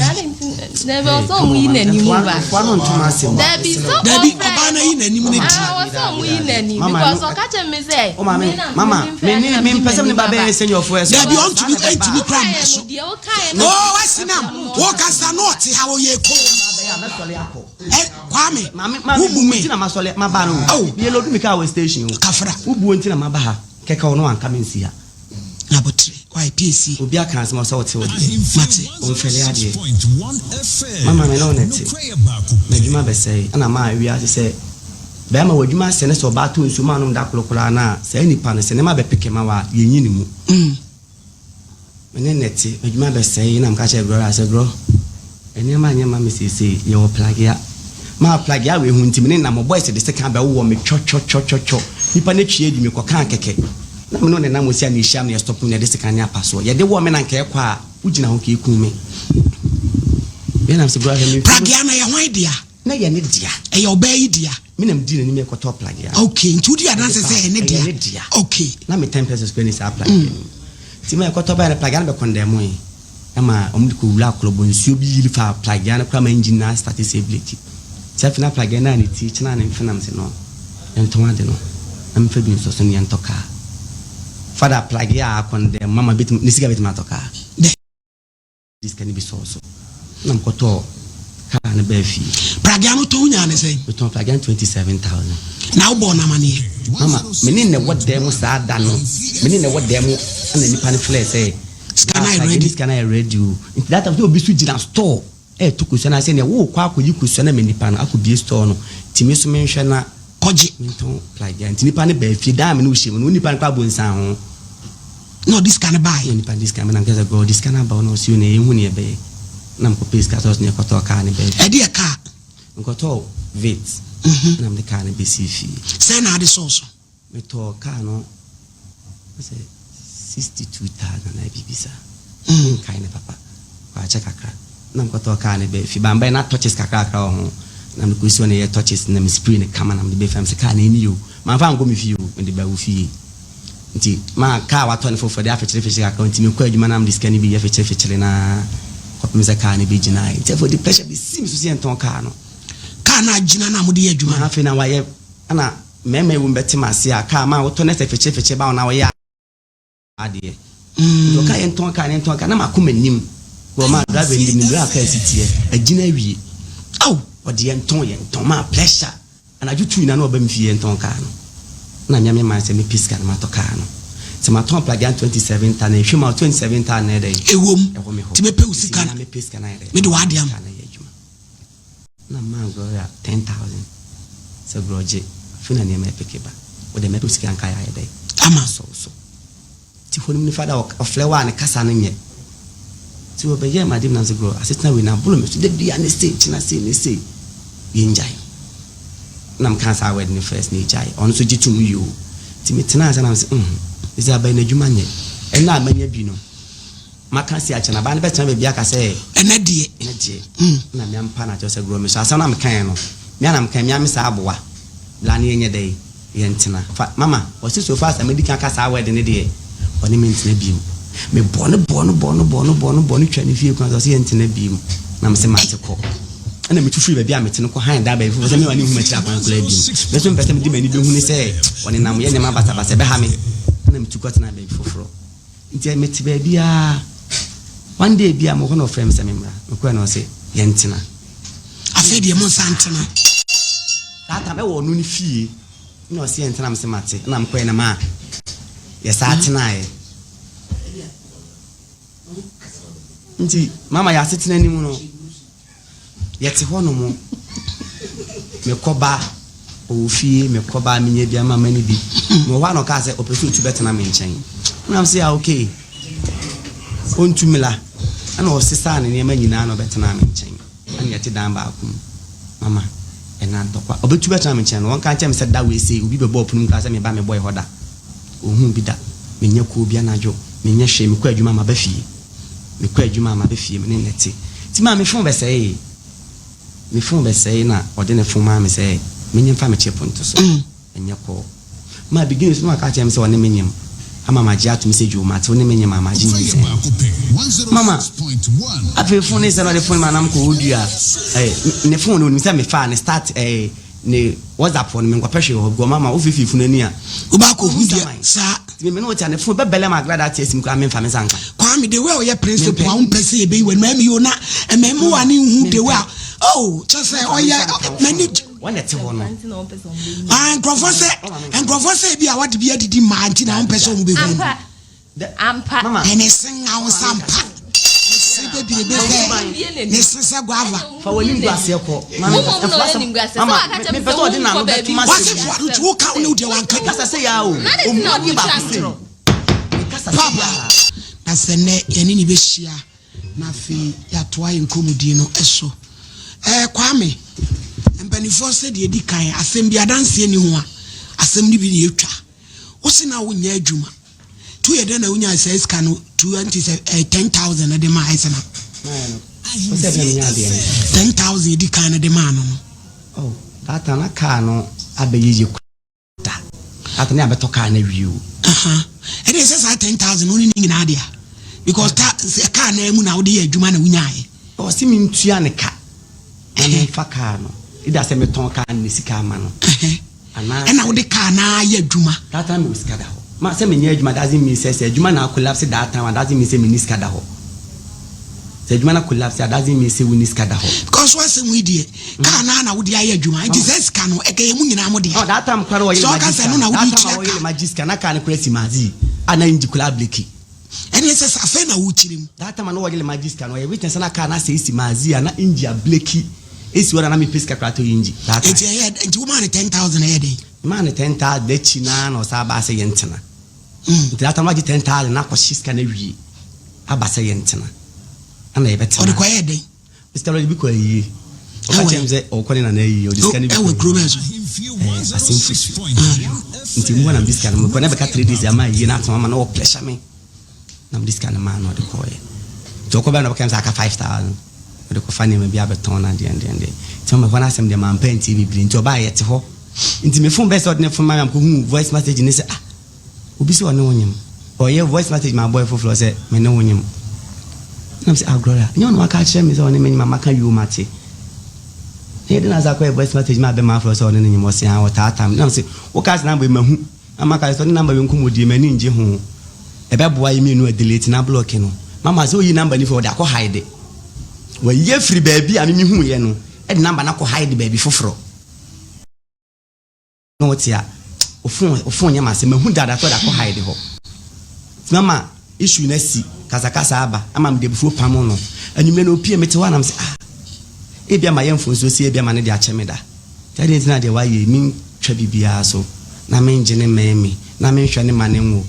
never also mu yi nani mu ba kwa no ntuma se mo debi oba na yi nani mu ne ti also mu yi nani because o ka che me say o mama me person me ba be senior for us debi on to me cram so oh wasinam wo kasa no ti ha wo ye ko kwame ubu me tina masole ma ba no ye lodu mi ka we station kafra ubu ntina ma ba ha keka ono anka me nsi ha na botre why PSC obi aka asem so wote mate on fele ade mama me no neti na djuma be sei ana ma wi ase se be ma wadjuma se ne so ba to nsu ma no da kolokolo na se nipa ne se ne ma be peke ma wa ye nyini mu me ne neti djuma be sei na mka che bro ase bro eni ma nya ma me se ye wo plagia ma plagia we hu ntimi ne na mo boys de se kan be wo me cho nipa ne twie di me ko kan keke na me no ne na mo sia ni sham ne stop ne de se kan ne apaso ye de wo me na nke kwa ugina ho ke ku me be na se bro me plagia na ye hwan dia na ye ne dia e ye obey dia me na mdi ne me ko to plagia okay ntu dia dan se ne dia okay na me 10 pesos pe ni sa plagia ti me ko to ba na plagia na be condemn yi ama omdi ko wula klobo nsuo bi yiri fa plagia na kwa ma engine na stability ti afina plagia na ni ti china na mfina mse no entonwa de no am fa bi so so ni entoka father plagia condemn mama bit ni siga bit matoka this can be so nam ko to ka na ba fi plagia no to nya ne say we to plagia 27,000 now born amani mama meni ne what dem sa da no meni ne what dem na nipa ne fle say scan I read you that of the obisu jina store to kuso na say ne wo kwa akoyi kuso na menipa na akobie store no timi so menhwe na koji minton plagia nipa ne ba fi da me no hye no nipa ne kwa bonsan ho no this can buy nipa this can na kesa go this can about no si ne ehu ne be na mko pay scatters ne koto ka ne be e de ka nkoto vet na me ka ne be si fi say na de so me to ka no say 62,000 na bibisa kai ne papa kwa cha kakra na mkoto ka ne be fi bamba na touches kakra ho na me ko si one ye touches na me spray ne kama na me be fam se ka na ni yo ma fa ngo me fi yo me de ba wo fi nti ma ka wa to ne fofo de afechire account me ko adwuma na me diska ni bi ye fechire na ko me se ka ne be gina nti for the pressure be sim so se enton ka no ka na gina na mo de adwuma ma fa na wa ye ana meme wo mbeti ma se aka ma wo to ne se fechire ba na wo ya ade to ka enton ka na makoma nim wo ma drive ndi mi dra ka sitie agina wie au odi enton ma pressure ana jutu na no ba mfie enton ka no na nyame ma se me piska na matoka no Timaton Plagian 27 tan e hwema 27 tan na dey ewom ti me pe usika na me pesika na dey me de wadiam na man go ya 10,000 so groje funa ne me pekeba o de me usika nka ya dey ama so ti honim ni fada of flewa ne kasa no nye ti o be ye madim na so gro assistant we na bulu me so de bia ne stage na say ne say ye njai na mka sa wed ni first ni jai on so jitum yo ti me tena sa na say is about na djuma nye e na amanya bi no maka si acha na ba ne be tena be bia ka say ene die na me ampa na jo say gro me so asa na me kan no me na me kan me am sa aboa la ne nye dey ye ntena mama o si so fast medical ka sa wed ni dey oni me ntena bi me bono twa ne fie kwa so ye ntena bi na me se ma te ko ana me tufu ba me tene ko han da ba fu so me wani hu ma kira kwan kula bi me so mpese me di mani be hu ni say oni nam ye ne ma basa be ha me na me tuko tena ba foforo nti me ti ba bia one day bia mo hono frame se me mra me ko na o se ye ntena afi de mo santena ata me wo no ni fie na o se ye ntena me se mate na me ko na ma ye sa tena ye nti mama ya setena ni mu no yete hono mo me koba ofie me koba menye bia mama ni bi mo wa no ka se opesu tu betena me nchen na say okay on tumila ana o sisa ne ma nyina no betena me nchen an yete dan ba akum mama ena ndokwa obetu betena me nchen no won ka nche me se da we say obi be bo punum ka se me ba me boy hoda ohun bi da menye ko bia na jo menye hwe me ko adwuma ma ba fie me ko adwuma ma ba fie me ne nete ti ma me fon be say me fon be say na ode ne fon ma me say menye fa me cheponto so enye ko ma begin so ma ka che me say one menyem ama ma ji atu me say jo ma te one menyem ma ji ni say mama afi fon ne say no de fon ma nam ko odua ne fon no ni say me fa ne start ne WhatsApp on me ngwa hwe go mama o fifi fun ani a o ba ko hudia sa me no tia ne fon be bele ma grada tia sim ko am fa me sanka kwa me de we o ye principal a pese e be we ma me yo na me mu wa ni hu de we oh just say o ye mani one ete ho no engrofo say bi a what be adidi ma anti na pese o mu be hu ampa mama ene singa o sampa sebe bi be ne sese guava fa woni ngwase ko mama me pese o de na no betu ma what's it for to ka o ne de wan ka kasa say ya o not bi ba se kasa papa asene eni ni be hia na fi ya toa enkomudi no eso kwame mpanifo se de edi kan asem bi adanse ani ho a asem ni bi ne etwa wo se na wo nya adwuma tu ye de na wo nya sai ska no 10,000 na de ma aisa na o se be nya de 10,000 edi kan na de ma no oh data na ka no abeyiye ta ata ne abeto ka na wiu it is 10,000 only nyina dia because that car na emu na wo de ye adwuma na wo nya ai o se mi ntua ne ka ene fa ka no ida se meton ka ne sika ma no ana na wo de ka na ye adwuma data me sika da ho ma se me nya adwuma doesn't mean say adwuma na collapse that time doesn't mean say me ni sika da ho se adwuma na collapse doesn't mean say we ni sika da ho because what say we die ka na wo de aye adwuma it is sika no e ka emu nyina mo de oh that time kwaro ye so ka se no na wo di tia ka magic na ka ne kwesi mazi ana inji kula bliki ene se safe na wo chirim that time no wo ye magic no ye witness na ka na se isi mazi ana inji bliki esi wora na me pesika krato inji that it ye nti woman 10,000 a day man 10,000 de china no sa ba se yentena that time wagi 10,000 na ko shiska na wi aba se yentena ana ye betena o de kwa ye day mr lord bi ko yi o ka chemze o ko na yi o diska ni bi e we gromezo nti mo na diska no ko na be ka 3 days ama yi na to ma na o pressure me na diska na ma no de ko ye to ko ba na ka 5,000 de ko fani me bia beton na de so me fana sem de man pen tv bi nti oba yete ho nti me phone be so de phone ma am ko hu voice message ni say obi se one wonyem o ye voice message my boy for say me no wonyem na say gloria nyo no aka che me say one me mama ka you mate he de na za ko voice message ma be ma for say one ni mo say ha ta tam na say wo ka na be mahu amaka so number we nkomodi me ni nje ho e be boa yi me no delete na block no mama say o yi number ni for da ko hide wa ye free baby ami mi hu ye no e number na ko hide baby foforo no tia ofun nya ma se ma hu dada to da ko hide ho mama issue na si kasakasa aba ama me de before pam no anwumre no opie mete wa na me say ebia ma yemfo so si ebia ma ne de ache me da tade ntina de wa ye min twa bibia so na me ngene meme na me hwɛ ne ma ne nwo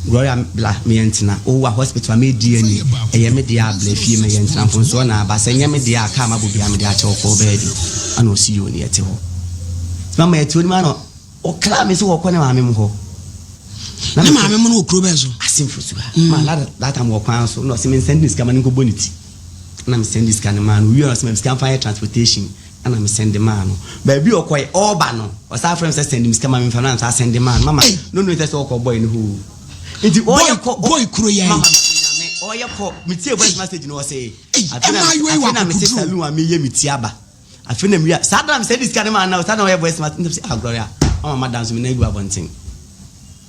Gloria bla me ntina o wa hospital me di ani eye me dia bla fie me ntina fo so na ba se nyame dia aka ma bobia me dia che ko baby ana o si yo ne ete ho mama ete oni ma no o kla me so wo ko ne ma me mu ho na ma me mu no okro be so asimfo so ma that time wo kwan so no se me send this kama ni ko boniti na me send this kan man we are some scam fire transportation and I'm send the man baby okoy oba no o sa friend say send me scam me fa na send the man mama no no say okọ boy no who nti boy kuro ya mama me oye ko me tie voice message no say afina me tie salon a me ye me tie aba afina me sada me send this kan man now sada oye voice message say Gloria mama madam so me na egu abontin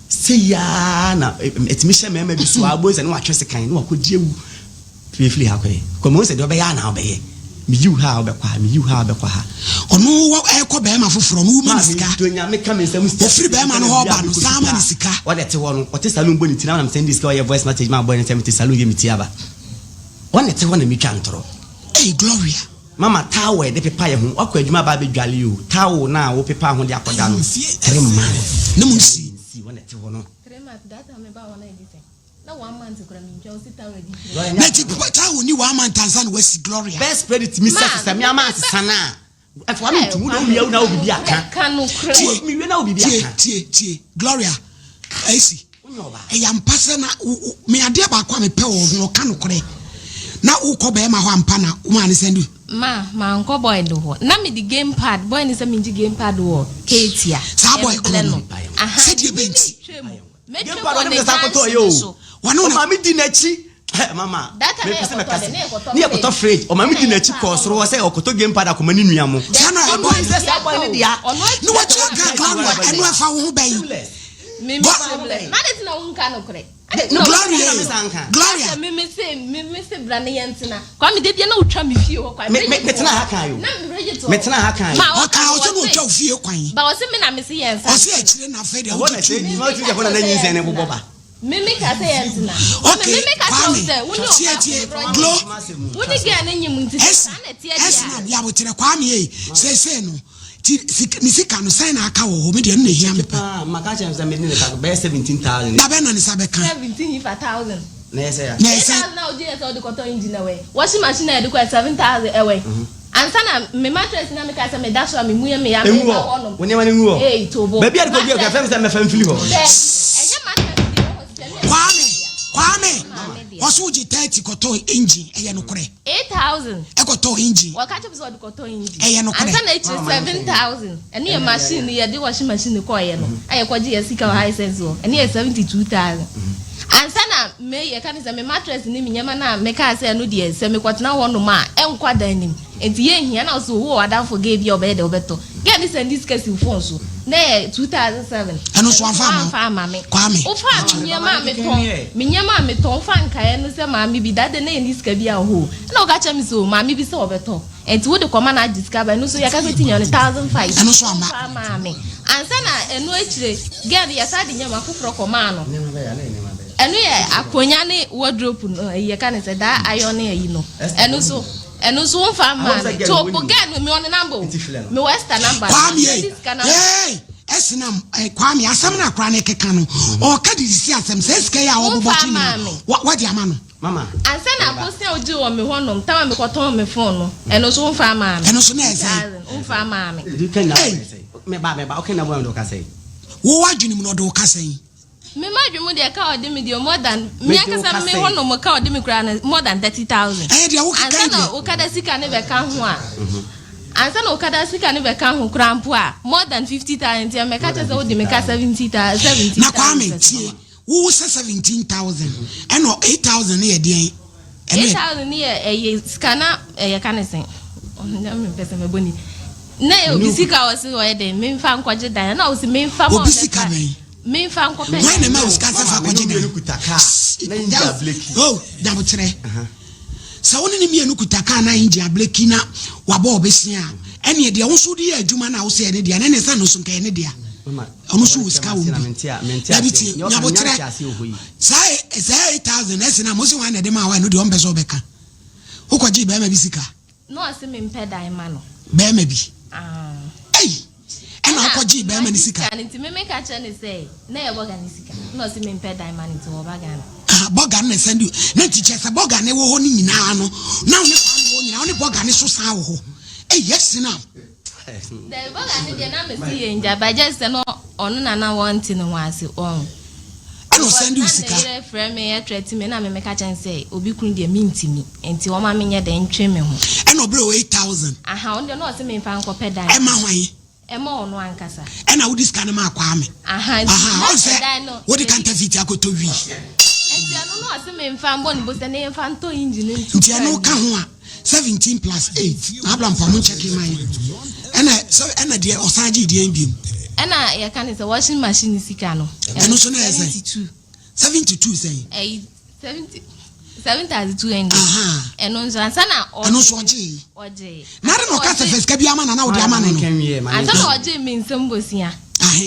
say ya na etimi hye me bi so abo say no atwese kan no akodi ewu fifili hakoy ko mo se do be ya na obeye mi yu ha obekwa ha ono wa ekọ be ma foforo no ma sika to nya me ka me nsam ofiri be ma no ho ba no sama ni sika o de te wo no o te salon boni tina na me send this ka your voice message ma boy na te salon ye mi ti aba o ne te wo na mi twa ntoro Gloria mama tawo de pepa ye ho akọ adwuma ba be dwale yo tawo na wo pepa ho de akoda no 3 months ne mun si wo ne te wo no 3 months data me ba wona edite na 1 month kura mi nja o sita ready na ti pata woni 1 month Tanzania wasi Gloria best credit mi say me ama sana if one to no mi na obi aka kanu kura mi we na obi aka tie Gloria aisi ya mpase na me ade ba kwa me pe wo no kanu kure na ukọ be ma ho ampa na uma ne sendu ma nko boy do ho na me di game pad boy ni se me di game pad wo ketia sa boy ko no se di benti game pad woni me sa ko to yo wanu na mama di na chi mama me pese me kase ni ekoto fridge o mama di na chi ko soro wo se okoto game pad akoma ni nua mo sana boy se sa boy ni dia ni wa cha ga Gloria enu afa wo be me na de na unka no kure Gloria me say brand yentina kwa me de bia na utwa me fie ho kwa me tena ha kan yo me tena ha kan o ka o se no utwa fie kwan ba o se me na me se yensa o se akire na fa de o tu ni ma tu je ho na nyi nse ne bobo ba me ka se yentina okay me ka se woni o tie Glo woni ga na nyim nti na tie dia esna ya botere kwa me yi se no ti ni sika no sign aka wo ho me de no hia me pa maka cha me ni ka be 17,000 na be na ni sabe kan 17,000 na ese ya na o je so de koto engine we washing machine na de ko 7,000 ewe ansa na me mattress na me ka se me dash me muye me ya me na wono woni ma ni nguo eh tobo ba bia de ko bi o ka fam se me fam fili ho enye mattress kwame wasu ji 30 koto engine eye no kure 8,000 e koto engine wa ka che so de koto engine eye no kure ansa na 7,000 ene ye machine ye de washing machine ko ye no aye ko ji ye sika wa high sense o ene ye 72,000 ansa na me ye kan se me mattress ni nyama na me ka se no de se me kwatena ho no ma enkwa dan nim enti ye hia na so wo wadan for give you obey de obeto get this and this case phone so na 2007 eno so afa ma me kwame o fa nyama me nyama me ton fa nkae no se ma me bi dade na ni sika bi a ho na o ka cha me so ma me bi se obeto enti wo de koma na discover no so ya ka feti nyon 1,500 eno so ama ma me ansa na eno echire get ya sa de nyama foforo koma no enu ye akonya ne wardrobe no ye ka ne se da ayo ne yi no enu so mfa ma to bogan me on number me western number hey esinam kwame asam na kra ne keka no o ka di si asem se ska ya obobochi no wa di ama no mama ansa na post na oji o me honom tama me koton me phone no enu so mfa ma me enu so na ese mfa ma me du kan na me ba okay na bo ndo ka say wo wadwini mu no do ka say me madwemu de ka ode me de more than me akasa me honom ka ode me kra na more than 30,000 de wo ka ansa na o kada sika ne be ka ho a ansa na o kada sika ne be ka ho kra mpo a more than 50,000 ya me ka che se wo de me ka 70,000 na kwame tie wo 17,000 and 8,000 ne ye de 8,000 ne ye scanner ye ka ne sen na me pese me boni na ye obisika o se o ye de me mfa nkwaje dan na o se me mfa mo obisika ben me mfa nkwaje why na ma usika se fa kwaje dan na inja bleki oh da botre sa woni ni mienu kutaka na inja bleki na wabo obesia ene de wo so de adwuma na wo se ene de na ne sa no so nka ene de ɔno so wosika wo bi dabiti nyabotre say 8,000 esina mo se wan na de ma wa no de on beso beka ukwaji be ma bi sika no ase me mpɛ dan ma no be ma bi ɛna ukwaji be ma ni sika nti me make a chane say na ye boga ni sika no ase me mpɛ dan ma nti wo baga no boga na send you na teacher say boga na wo ho ni nyina no na wo ni kwa wo nyina wo ni boga ni so san wo ho yes na the boga ni de na me see enja ba just no ono na want no wase on ɛna send you sika na friend me threat me na me make a chance say obi kun de mintimi enti wo ma me nye de ntwe me ho ɛna obre 8,000 on de no ase me mfa nko pɛ dan ɛma hwan ɛma ono ankasa ɛna wo disca na ma kwa me o se wo de counterfeit akoto wi enti ano no ase me mfa mbo ni bo se ne mfa nto engine nti ano ka ho a 17 plus 8 Abraham for mun check my ɛna de osaji de mbiem ɛna ya kan say washing machine sika no ɛno so na ɛsɛ 72 say 7,200 ɛno nso ansa na ɛno so oje na re no ka se first ka bi ama na wo de ama no ansa na oje me nsem bosia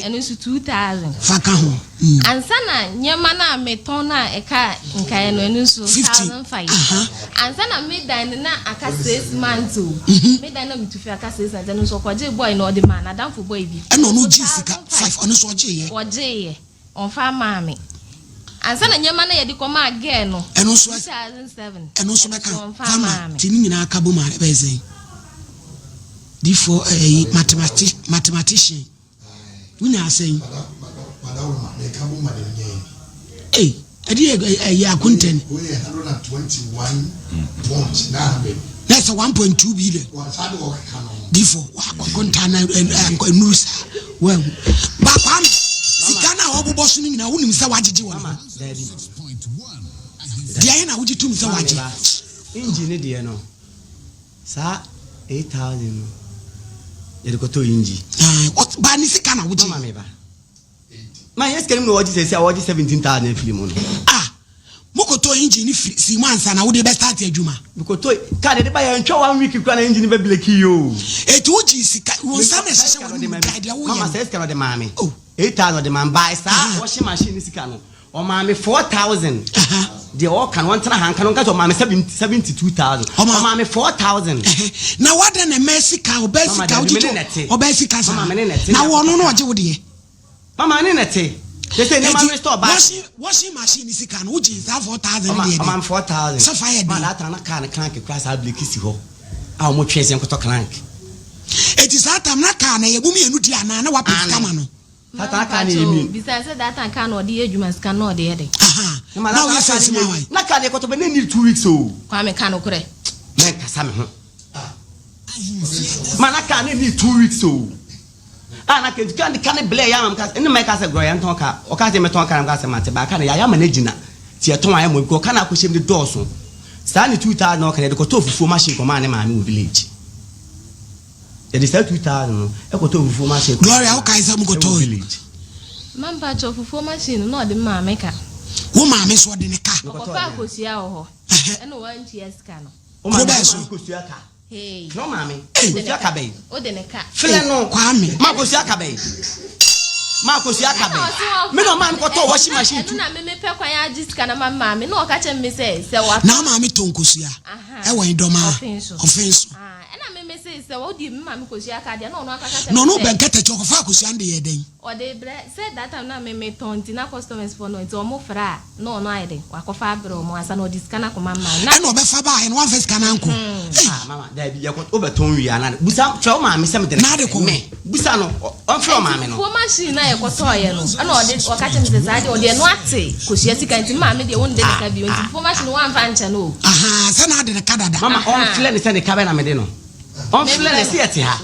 ɛno nso 2,000 faka ho ansa na nyema na meton na ɛka nkae no ɛno nso 1,500 ansa na medan na aka 6 months medan na mitufi aka 6 months ɛno nso kwaje boy na ɔde ma na damfo boy bi ɛno no ji sika 5 ɔno so oje ɔnfa maame ansa na nyema na yɛde kɔma again no ɛno so 2007 ɛno so meka fama tini nyina aka bo ma be zen before mathematician wunya asen adi accountant 121 points na that's 1.2 billion before wa kontana news well ba kwa sika na obobo so nyina wonim se wagege wona dia na wuji tum se wagege engine de no sa 8,000 no yede ko to engine ba ni sika na wuji mama me ba ma yes kenim no waji se waji 17,000 film no mokoto engine si mansa na wo de be start adwuma mokoto ka de ba ya ntwa 1 week kwa na engine be bleki yo eti wuji sika wo sa na hye wo de mama say sika no de mama 8,000 de man buy sa washing machine sika no o mama 4,000 de o kan won tena hanka no ka so mama 72,000 o mama 4,000 na wada na mesika o be sika o be sika sa na wo no no oje wo de mama ne nete they say never restore back washing machine sika no uji za 4,000 de mama 4,000 so fire de mama ata na kan crank class ableki si ho a mo twese nkoto crank eti sa tam na kan na yebumi enu di ana na wapi kama no tata kan emi besides that kan no de adwuma sika no de yede na we say ma why na kan de koto be need 2 weeks o kwa me kan no kure me kasa me ho mana kan need 2 weeks o ana kan blay ya am ka ene mai ka se gro ya nton ka o ka se me ton ka am ka se mate ba ka na ya ma na gina ti e ton aye mo ko kana ko shem de doso sa ni 2,000 no ka de ko to fufu machine ko ma ne ma me village e de 2,000 e ko to fufu machine gloria o ka isa mo ko to village man pa cho fufu machine no de ma me ka wo ma me so de ne ka ko fa ko sia ho ene wan ti eska no o ma ko sia ka hey no mami ko sia ka be o de ne ka fele no kwa me ma ko sia ka be me no man ko to washing machine tu na me pe kwa ya jiska na mama me no ka che me se wa na ma me tonkosia e wan do ma offense na me se wo di mama me ko sia ka de no no aka ka no ben kete cho ko fa ko sia nde ye den o de bre say that time na me tonti na customers for no nti o mo fra no ai de wa ko fa bro mo asa no diska na ko mama na no be fa ba he no wan face kana nko mama da bi ya ko obeton wi ana busa fra ma me se me de na de ko me busa no on fra ma me no ko machine na ye ko to ye no ana o de o ka che me se sa de o de no ate ko sia sika nti mama me de won de ka bi nti fo machine wan fa nche no sa na de ne ka dada mama on fle ne se ne ka be na me de no on fle ne se yete ha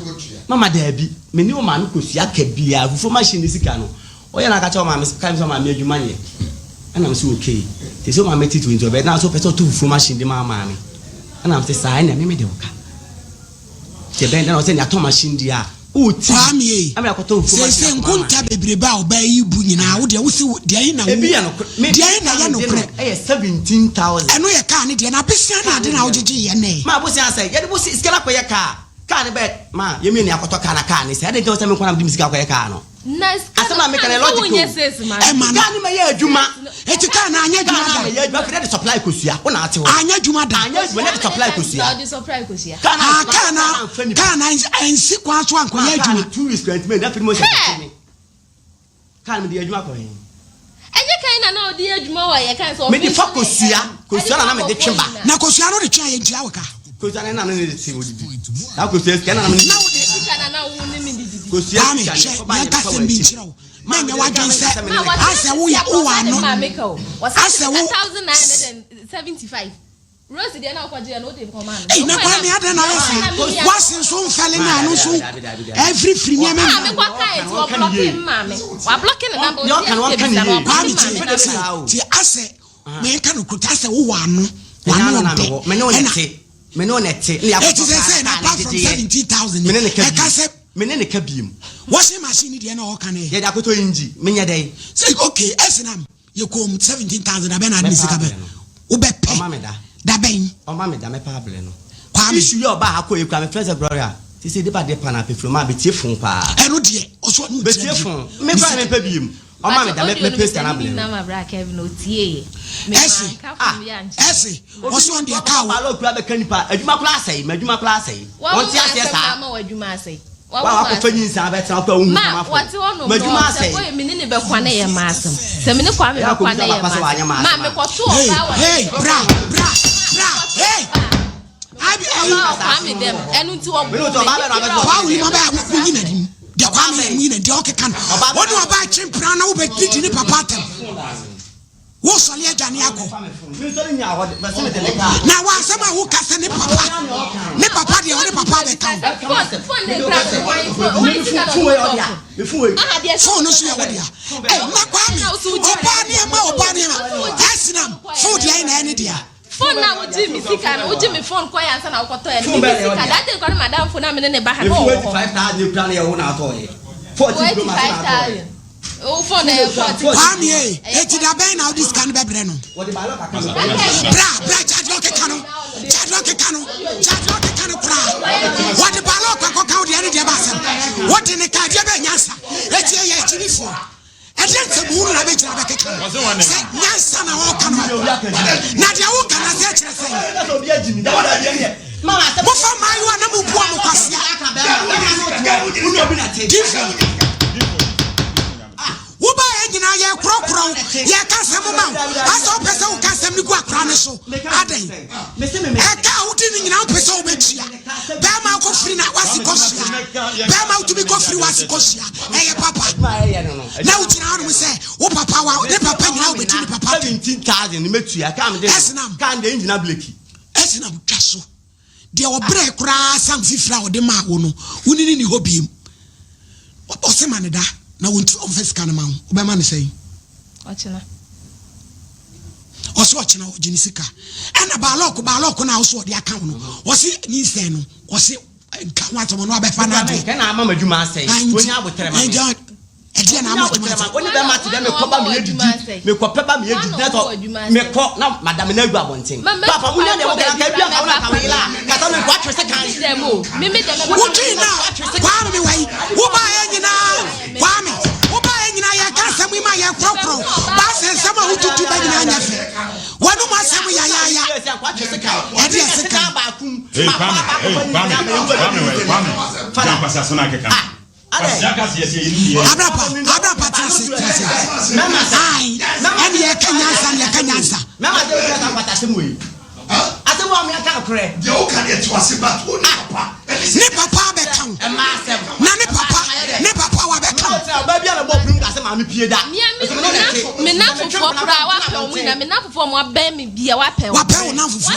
mama da bi me ni o ma me ko sia ka bia fo machine sika no o ye na ka che o ma me ka so ma me adwuma ye ana am so okay te so ma me titu nti o be na so person to fo machine de mama me ana am se sa na me de o ka che ben na o se ni ato machine dia o ti ami ami akoto fo machine se nkunta bebrebe a oba yi bu nyina wo de wo si de yi na wo de yi na ya no kure 17,000 eno ye ka ne de na besia na de na wo jeje ye ne ma bosia say ye de bosi skela ko ye ka ne be ma ye mi ni akoto ka na ka ne se de je o se me kwa na de misika ko ye ka no Nice. Asama make an logical. e man Ga ni me ye adwuma. eti ka na anya Ga na dwuma me ye adwuma for the supply kosua. Wo na ate wo. anya dwuma da Anya we let supply kosua. The supply kosia. kana ensi kwa so anko ya dwuma 2 weeks grant me na fi mo se me. Kan me the adwuma ko hen. Enye kan na odi adwuma wa ye kan so. Me di fa kosua na me de twemba. na kosua no de twa ye ntia woka Kosua na no de se wo di. Na kosua sika na me. Na odi sika na wo ne me di. Kosua Kwame sika hwɛ ko ba yɛ ye kasa ko bi wa. nkyerɛ wo manya wadwen sɛ asɛ wo ya wo wa no asɛ wo 1975 Rose dia na kwaje na odi ko man na Kwame ada na yɛsa wasen so mfale na no so every free me me me kwa kai to blocking mame wa blocking na number Kwame ti asɛ me ka no kuta asɛ wo wa no wa no de me no nete me no nete ya it is say na apart from 70,000 me ne e ka sɛ me ne ka biem washing machine dia na o ka na ye da koto inji me nya dai say okay esinam ye kom 17,000 abena ni sika be wo be pe o ma me da da ben o ma me da me pa able no Kwame issue yo ba ha ko e kwa me friends gloria ti say de ba de pa na pe flo ma be tie fun pa eno de o so no be tie fun me kwa me pa biem o ma me da me paste na able na ma bra Kevin o tie esi o so on de ka ba lo kura be kanipa adwuma kura asai ma adwuma kura asai won ti ase sa ma adwuma asai wa ko fanyin sa be tra ko hu ma wati wono ma adwuma asai se me ni be kwa na ye ma asem se me ni kwa me be kwa na ye ma me ko to ba wa hey bra hey abi Kwame dem enu nti wo me no to ba be na be wa wi ma ba wo yin na dim de Kwame yin na de o ke kan wo no ba chimpra na wo be titi ni papa tem wo so le adwane akọ na wa asema wo kase ne papa de wo ne papa be kan phone dey crack we see that phone no so ya wo dia na Kwame oba ne ma esinam phone dia na ene dia phone na wo ji mi sika na wo ji mi phone kwa yansa na wo koto ya mi sika that is kwa madam phone na me ne ba ha no 45,000 plan ya wo na to ye 45,000 o phone na 40 Kwame eti da ben na this can be bre no bra charge lock kanu pra what the balo kwa ka odi ene de ba sem what ne ka de be nyansa eti ye chirifo edi ntse bu na be kira be keka nyansa na wo kanu na de wo kana se kire sen mama mo fa mayu na mo bu am kwasia wo ba e nyina ye krokro ye ka sem ma asa opese wo ka sem ni gu akra ne so adan e ka wo di nyina opese wo betia ba ma ko free na wasi ko sia ba ma to be ko free wasi ko sia e ye papa na wo tina no se wo papa wa ne papa nyina wo beti ni papa 17,000 ni metua ka am de kan de engina bleki esinam twaso de wo bre kura sam fifra wo de ma wo no woni ni hobiem o se maneda na wonti office kan ma wo be ma ne sei ochina o so ochina o jinisika ana ba lock na wo so de account no o se ni sen no o se nka wato mo no abefa na de kana ama madwuma asai onya abotere ma edi na ama adwuma oni be ma te dem ko ba me edidi me ko pe ba me edidi na to me ko na madam na gu abonten papa munya de wo ka bia ka wona ka we la ka to me ko atwese kan dem o me dem wuti na Kwame wai wo ba ye nyina Kwame wo ba ye nyina ya ka samu ma ye krokro ba se sama hututu ba nyina anya fe wonu ma samu ya edi esika ba kum Kwame jampa sasa na keka Abrapa trase ai eni ye kanyansa mama de ka kwata semu yi asemu am ya ka kore de o ka de to ase ba to ni papa be kan na ni papa wa be kan ba bia na bo prum ka se ma me pie da me na fofo kura wa pe o na me na fofo mo ba me bia wa pe o na fofo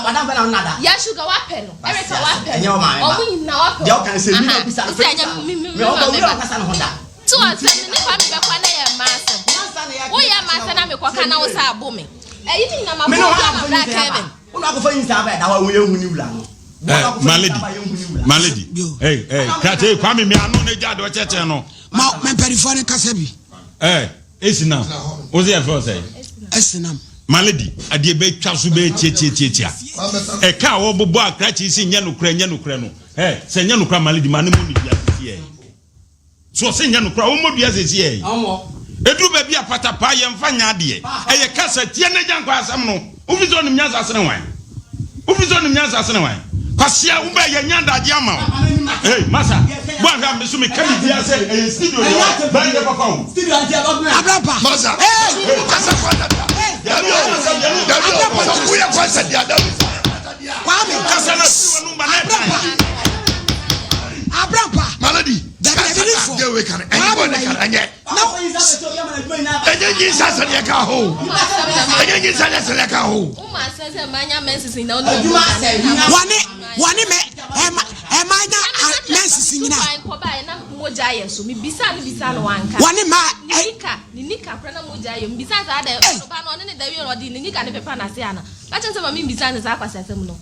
madam ba na nada ya sugar wa pe no Erica wa pe enye o ma o mu na wa pe de o kan se mi na bisa se anya me o ba ka sa no honda to ase me ne kwa me be kwa na ya masse wo ya masse na me kwa kana wo sa abo me eyi ni na ma bo ma bra Kevin uno akofo yin sa ba da wa wo ye huni wula no my lady hey kate Kwame me anu na ja do cheche no ma perifone kasa bi esinam o se e for say esinam my lady ade be twa so be tietia e ka wo bobo akrachi si nya nokra no se nya nokra my lady ma ne mo ni bia tie so se nya no kura wo modua sesi e edu ba bia patapa ye mfa nya ade eye kasa tie na gyan kwa asam no ufizo nim nya asase ne wan ufizo nim nya asase ne wan kwasia wo ba ye nya daje ama hey masa bo ahwa me so me ka bia se e studio yo ba ye papa wo studio anti abrapa masa masa kwa dada so kuya kwa sa dia dabi Kwame kasa na siwa numba na abrapa maladi get we can anybody can anye enye sasa ne ka ho enye sasa ne ka ho wani me emanya mensis nyina wani ma nika prana moja ye mbisa za da ba no ne da wi ro di nika ne pepa na se ana ka chen se ma mi mbisa ne za kwasa sem no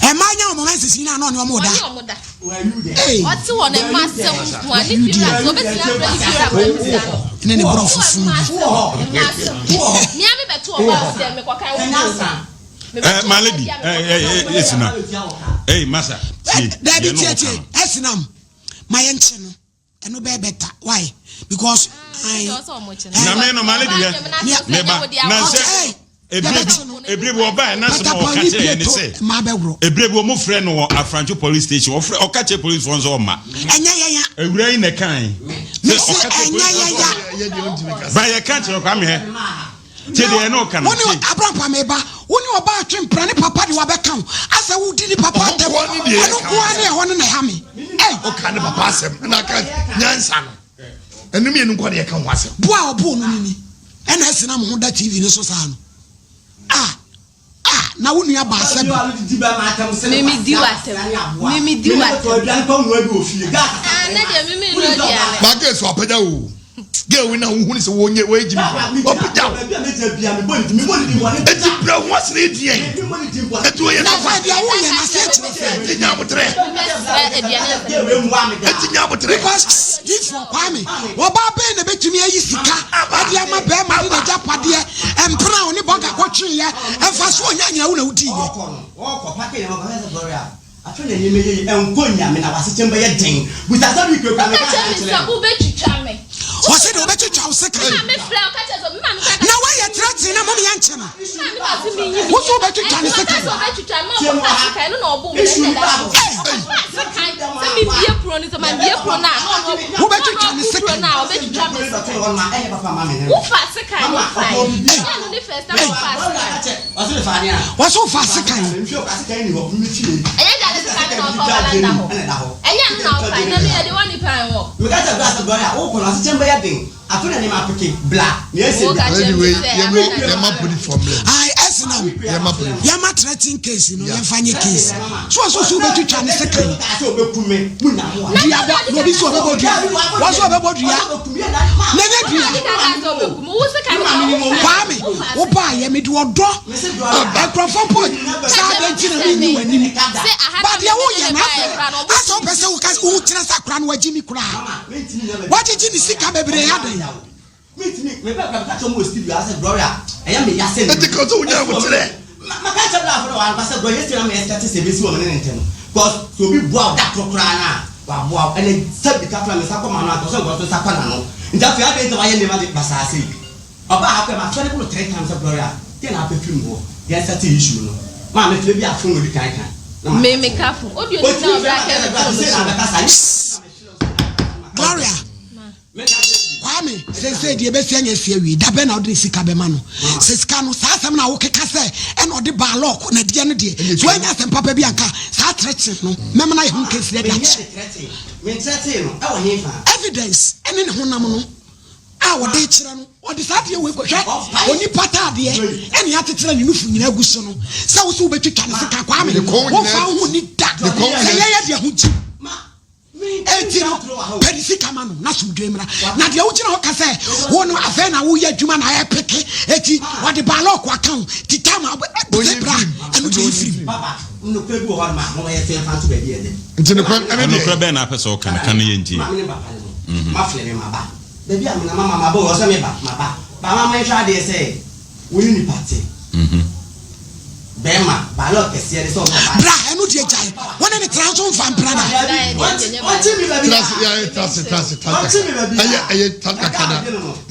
emanya mo mensis nyina no ne o moda oti won e ma sem wani fi na so beti na fredi bisa ba mbisa ne bro fufu mi abi beto o ba se me kwa kan wo my lady esina hey masa David Tietie esinam my enche no eno be better why because na me no my lady me ba na se ebrebu oba na se mo ka che ne se ma be wro ebrebu mo frɛ no Afrancho police station o frɛ o ka che police won so ma enya ya ewura yi ne kan se o ka che ba ye kan che kwa me he che de no kan woni abrapa me ba woni oba atwempra ne papa de wa be kan asa wo di ni papa dem eno ko ane ho ne ha me o kan ne papa asem na ka nyansa no enum ye nko de kan ho asem bo a obo no ni ena esina mo ho da TV ne so sa no na wonu aba asem mimi di watem na de mimi no dia ba ke so apaja o ge we na hu ni se wo nye we jimi opaja eti bra ho asre die etu ye na fa dia wo ye na se eti nya botre eti nya botre because if for Kwame oba be na betumi ayi sika ade ama be ma ni na japade empra oni boga kwotwe ye emfa so onya nyina wo na wudi ye pake ya mabaya za gloria atwene nyeme ye enkonya me na wasechemba ye den butasa bi kwekwa me ka ube twitwa me o se de obetwitwa o se kan na me frɛ o ka che so mama na wa ye trati na mama ya nche na me wo so obetwitwa ne se kan so obetwitwa me o ka kan no obo me ne da se kan se mi bie pro ni se ma bie pro na wo betwitwa ne se kan na obetwitwa me papa mama ne wo fa se kan wo fa no ni first time wo fa se kan wasu fa nia wasu fa se kan mfio ka se kan ni wo mi chile enye na o fa na me de woni pan wo me ka ta gasa gloria o ko na se chemba ye den atwene ne ma peke bla me ese anyway ye ma put it from there ai esinam ye ma threatening case no ye fanye case so obetwitwa ne se kan so obekume mu na mo dia ba no bi so obebodu waso obebodu ya na ne dia Kwame wo ba ye me de odo ekrofo sa de ntina mi ni wani ba de wo ye na aso pese wo ka wo tira sakra no wagi mi kura wagi ni sika bebre ya dan me ba ka cho mo studio ase gloria eya me ya se eti ko so unya botre ma ka cha bla for wa pase gloria se na me start se besi wo me ne ntem cause so bi bua da krokra na wa bua ene sabi ka fla me sa ko ma na to so go to sa pa na no nja fi ade nta wa ye ne ma de pasase oba ha kwa ma so ne ko 3 times gloria ke na pe film wo ya start issue no ma me fle bi afun no di kan me kafu obi odi na obra ke Gloria Kwame se die be se anya sie wi da be na odi sika be ma no se sika no sa asem na wo keka se e na odi ba lock na die no die so anya asem papa bi anka sa threat no mem na ye hu case de achi me threat no e wo he fa evidence ene ne honam no a wo de kire no odi sa de we kohwa oni pata de ene ya tetera ne nufu nyina guso no se wo so betwitwa ne sika Kwame wo fa hu ni da se ye de hu ji eti no perisi kama no na sumdwe mra na de wugina ho kase wo no afa na wo ya adwuma na ya peke eti wo de ba lock account titama bra anu de free papa no kwe bi ho ma mo ye fe fa to be de nti ne kwan ene no kra be na pese kan ye nti ma fle me ma ba de bi amina mama ma ba wo so me ba ma ba mama me try dey say we ni party bema balo kese so bra enu die jai wona ne transo mfa brada Watch me baby Trust. aye Takakana.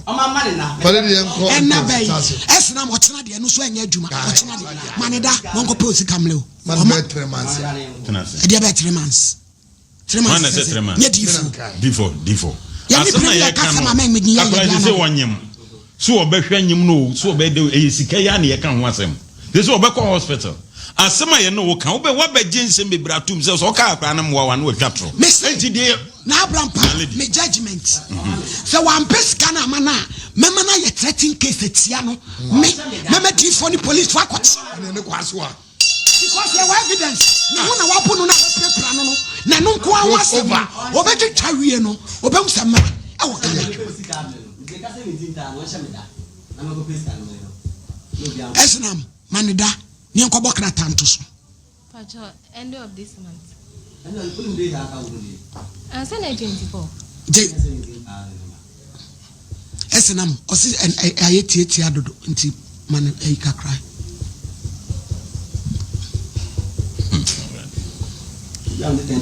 Oma mane na But it ain't called. enna bay esna mo chena de no so anya adwuma o chena de maneda wonko pe osi kamle o Man bet 3 months. e dia be 3 months 3 months Man say 3 months. nye difo Asema ya kama akwa se wanyem so obehwa nyem no so obede eyesika ya na ye kan ho asem this obekọ hospital asema ye no wo kan obe wa be ginsem be bratum se so ka akwa na mwa wa na watwatro enti de na abrampa me judgment so one pes kana mana mema na ye threatening case tia no me mema difo ni police for akot Ne kwaso a. because there was evidence na wona wapo no na prepare no na no nko awaseba obetwa wie no obem sama e wo kana esnam manida ni enko bokra tanto so Pacho, end of this month. And send 24. je esnam osi ayeti adodo nti man e kakra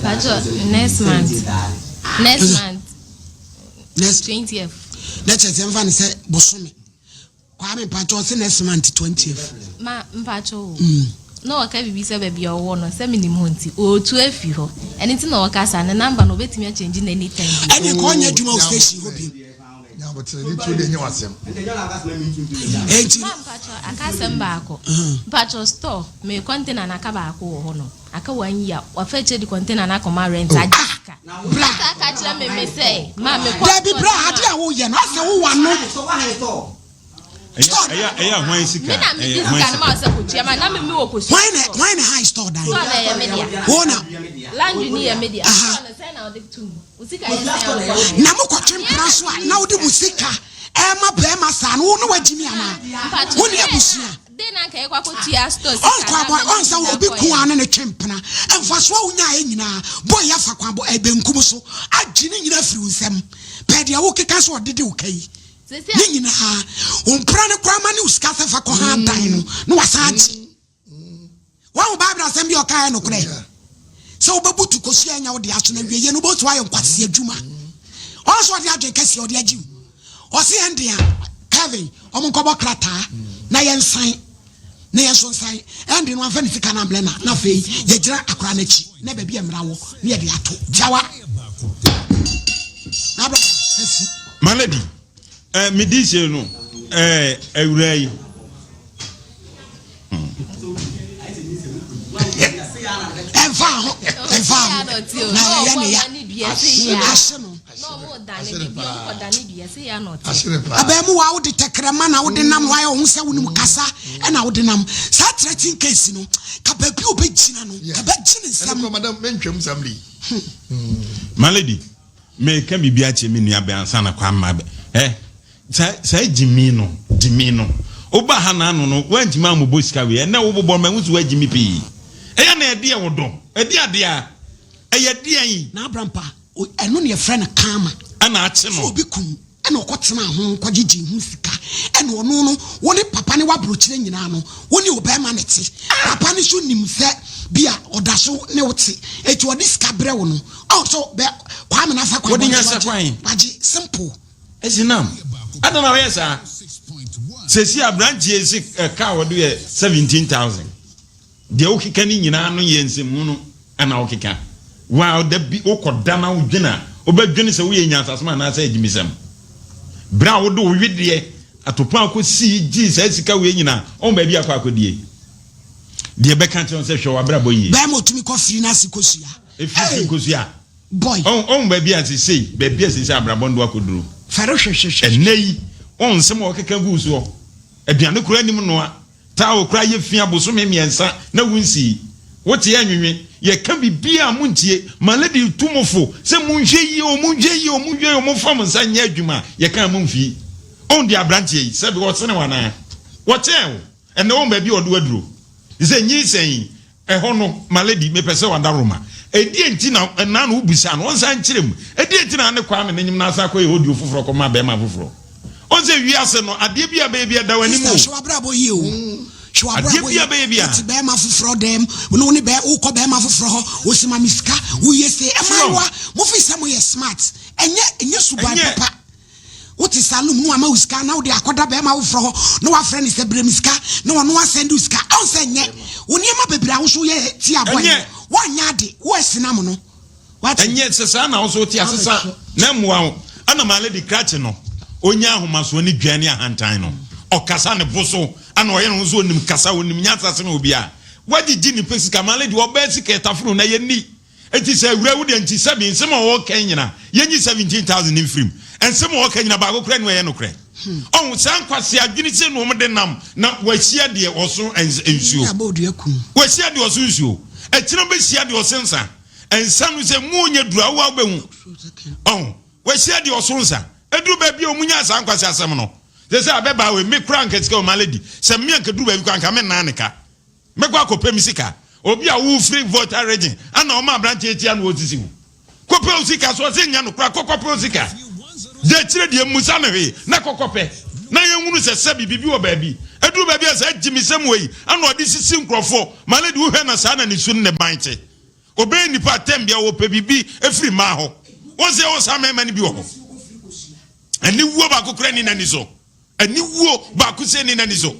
Pacho, next month. next 20th. let's say mfa ne say bosome kwa me pacho say next month 20th Pacho. No waka bibi se baby owo no se minimum nti o tu afi ho eni ti na waka sa ne number no betimi a change na anytime ene ko nya dwuma station hobi Yeah, but ni tu de nyawasem. enti Pacho akasem baako Pacho store me container na aka baako wo ho no aka 1 year wa fa che di container na koma rent agika bra aka kira me say ma me ko Debbie bra ade a wo ye no ase wo wa no eya hwan sika me na me dis kan ma se ko tia ma na me wo ko so why na high store dan so na ya media wona land ni ya media na say na o de tu usika ya say na mo kwatwe mpra so a na wo de musika e ma be ma sa no no wagimi ana wo ne abusia de na ka e kwa ko tia store on kwa boy on sa obi ku ana ne twempena emfa so wo nya e nyina boy ya fa kwa bo e benkum so agine nyina firi nsem pe de wo keka so odede wo kai ni nyina ha ompra ne kwa ma ne usika fa ko ha dan no no wasaji wa wo babra sem bi o kai no kure so obabutu kosi anya wo de aso na wiye no bo to ayo kwase adwuma on so de adwen kase o de agiu o se endia Kevin omunkobo krata na yensan na yenso nsan endi no anfa ne sika na blena na fei ye gira akora na chi na ba bi emra wo na ye de ato jawa na ba sesi malady medise no awura yi enfa na ya ne ya ashe no no mo dane bi ko dane bi say ya not abemu wa wo de tekrema na wo de nam wa wo se wo nim kasa e na wo de nam sa threatening case no ka ba bi obegina no ka ba gine nsam Madam mentwem samli. malady me ka bibia che me nua be ansa na kwa ma be sa jimi no oba ha na no no wantima amobo sika we na wo bobo ma wusu wajimi pi eya na ede e wodo ede ade a eye de an na abrampa eno ne friend kama ana ache no obi kun ena okotena ho kwagigi hu sika ena ono no woni papa ne wabrochire nyina no woni obema ne ti papa ne so nim se bia odaso ne wote eti odi sika bre wo no also be kwa me na fa kwa wodi nya se kwan waji simple esinam adana we sa sesi abrantie esi ka wodo ye 17,000 de okika ni nyina no ye nsemu no ana okika wa da bi okoda na odwena obadwene se wo ye nyansasema na sa agimisam bra wodo wedie atopa akosi Jesus sika we nyina on ba bi akwa akodie de be kan tion se hwe wa bra boyi ba mo tumi ko firi na sikosua efi sikosua boy on ba bi asisi ba bi asisi abrabondo akoduro fere hwehwehwe enei on nsem okeka gu so aduane kura nim no a ta okura ye fia bosome miensa na wunsi wote ya nwenwe ye ka bibia muntie maladi tumofo se munhwe yi o mufam nsa nya adwuma ye ka munfi on di abrantie yi se bi wotene wana wote o ene o ma bi odo aduro se nyi sen ho no maladi me pese wanda roma edi enti na na ubusa no nsa nkyerem edi enti na ne kwa me nyim na asa koye odi ofufuro ko ma be ma fufuro onse wiase no ade bia be bia da wani mu so abrabo yi o Shwabra ti be ma fufro dem no ne be wo ko be ma fufro ho wo sima miska wo yese e mawa mo fi se mo ye smart enye suban papa wo ti salum no ama uska na wo de akoda be ma fufro ho no wa friend se bre miska no wo no wa send uska on se nye wo ne ma bebra wo so ye ti aboy wo anya de wo asina mo no enye sesa na wo so ti asesa na mwa ana male di crash no onya ahomaso ni dwane ahantan no okasa ne boso ana oye no so onim kasa onim nyasa se no obia wagigi ni pesika male di oba sika etafuru na yeni enti se awura wo de enti sabi nsema wo kan nyina yenyi 17,000 in film ensema wo kan nyina ba go kra ne ye no kra on san kwase adwini se no mo de nam na wahia de oso ensuo wahia de oso ensuo etino be hia de osensa ensa no se mu onye dura wo abehu on wahia de oso nsa eduru ba bi omunya san kwase asem no se abeba we me kra nketika o maledi se me ankeduru ba bi kwa nka me naneka me kwa kopem sika obi a wo free voter region ana o ma branch etia no otisi wo kopem sika so se nya no kra kopem sika de tire de musa na hwe na kokope na yenhunu se se bibi wo ba bi eduru ba bi se gimisem we ana odi sisi nkrofo maledi wo hwe na sa na ni su ne banche obey nipa tembia wo pe bibi efri ma ho wo se wo sa mema ni bi wo ho ani wo ba kokra ni na ni so ani wo ba ku se ni na ni so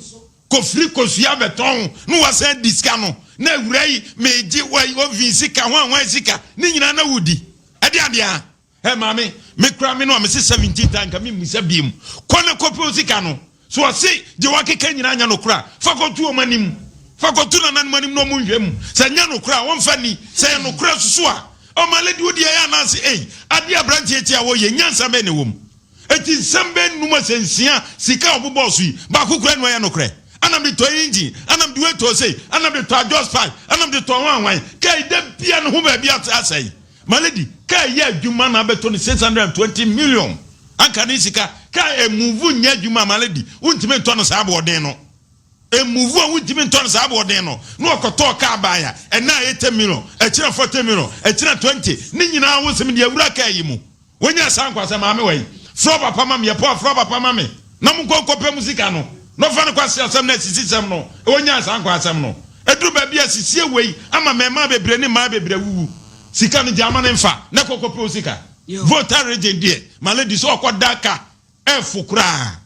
ko free ko suya beton no wa se diska no na wurai meji wo vinsika ho sika ni nyina na wudi ade ade a he mame me kra me no me se 17 tanka me musa biem ko na kopi sika no so o se je wa keka nyina anya no kra fa ko tu o manim fa ko tu na nan manim no munhwem se nya no kra won fa ni se no kra susu a o maledi wodi ya na se ade abranche etia wo ye nyansa me ne wom eti sembe numa sensia sika obobo so yi ba kokura no ya no kra anam de to engine anam de we to say anam de to just five anam de to wan kai de bia no ho ba bia asai maledi kai ya adwuma na beto ni 620 million aka ni sika kai move nya adwuma maledi untime to no sa boden no move untime to no sa boden no no okoto ka ba ya na 80 million e kira 40 million e kira 20 ni nyina wo sem de awura kai yi mu wonya sankwasa maame wai fro papa mama ye po fro papa mama na mu kokope musika no no fa ne kwase asem na sisi sem no wonya sankwa asem no eduru ba bia sisi ewei ama mema bebre ne ma bebre wuwu sika no jama ne mfa na kokope musika voter region die maledi so okoda ka efukura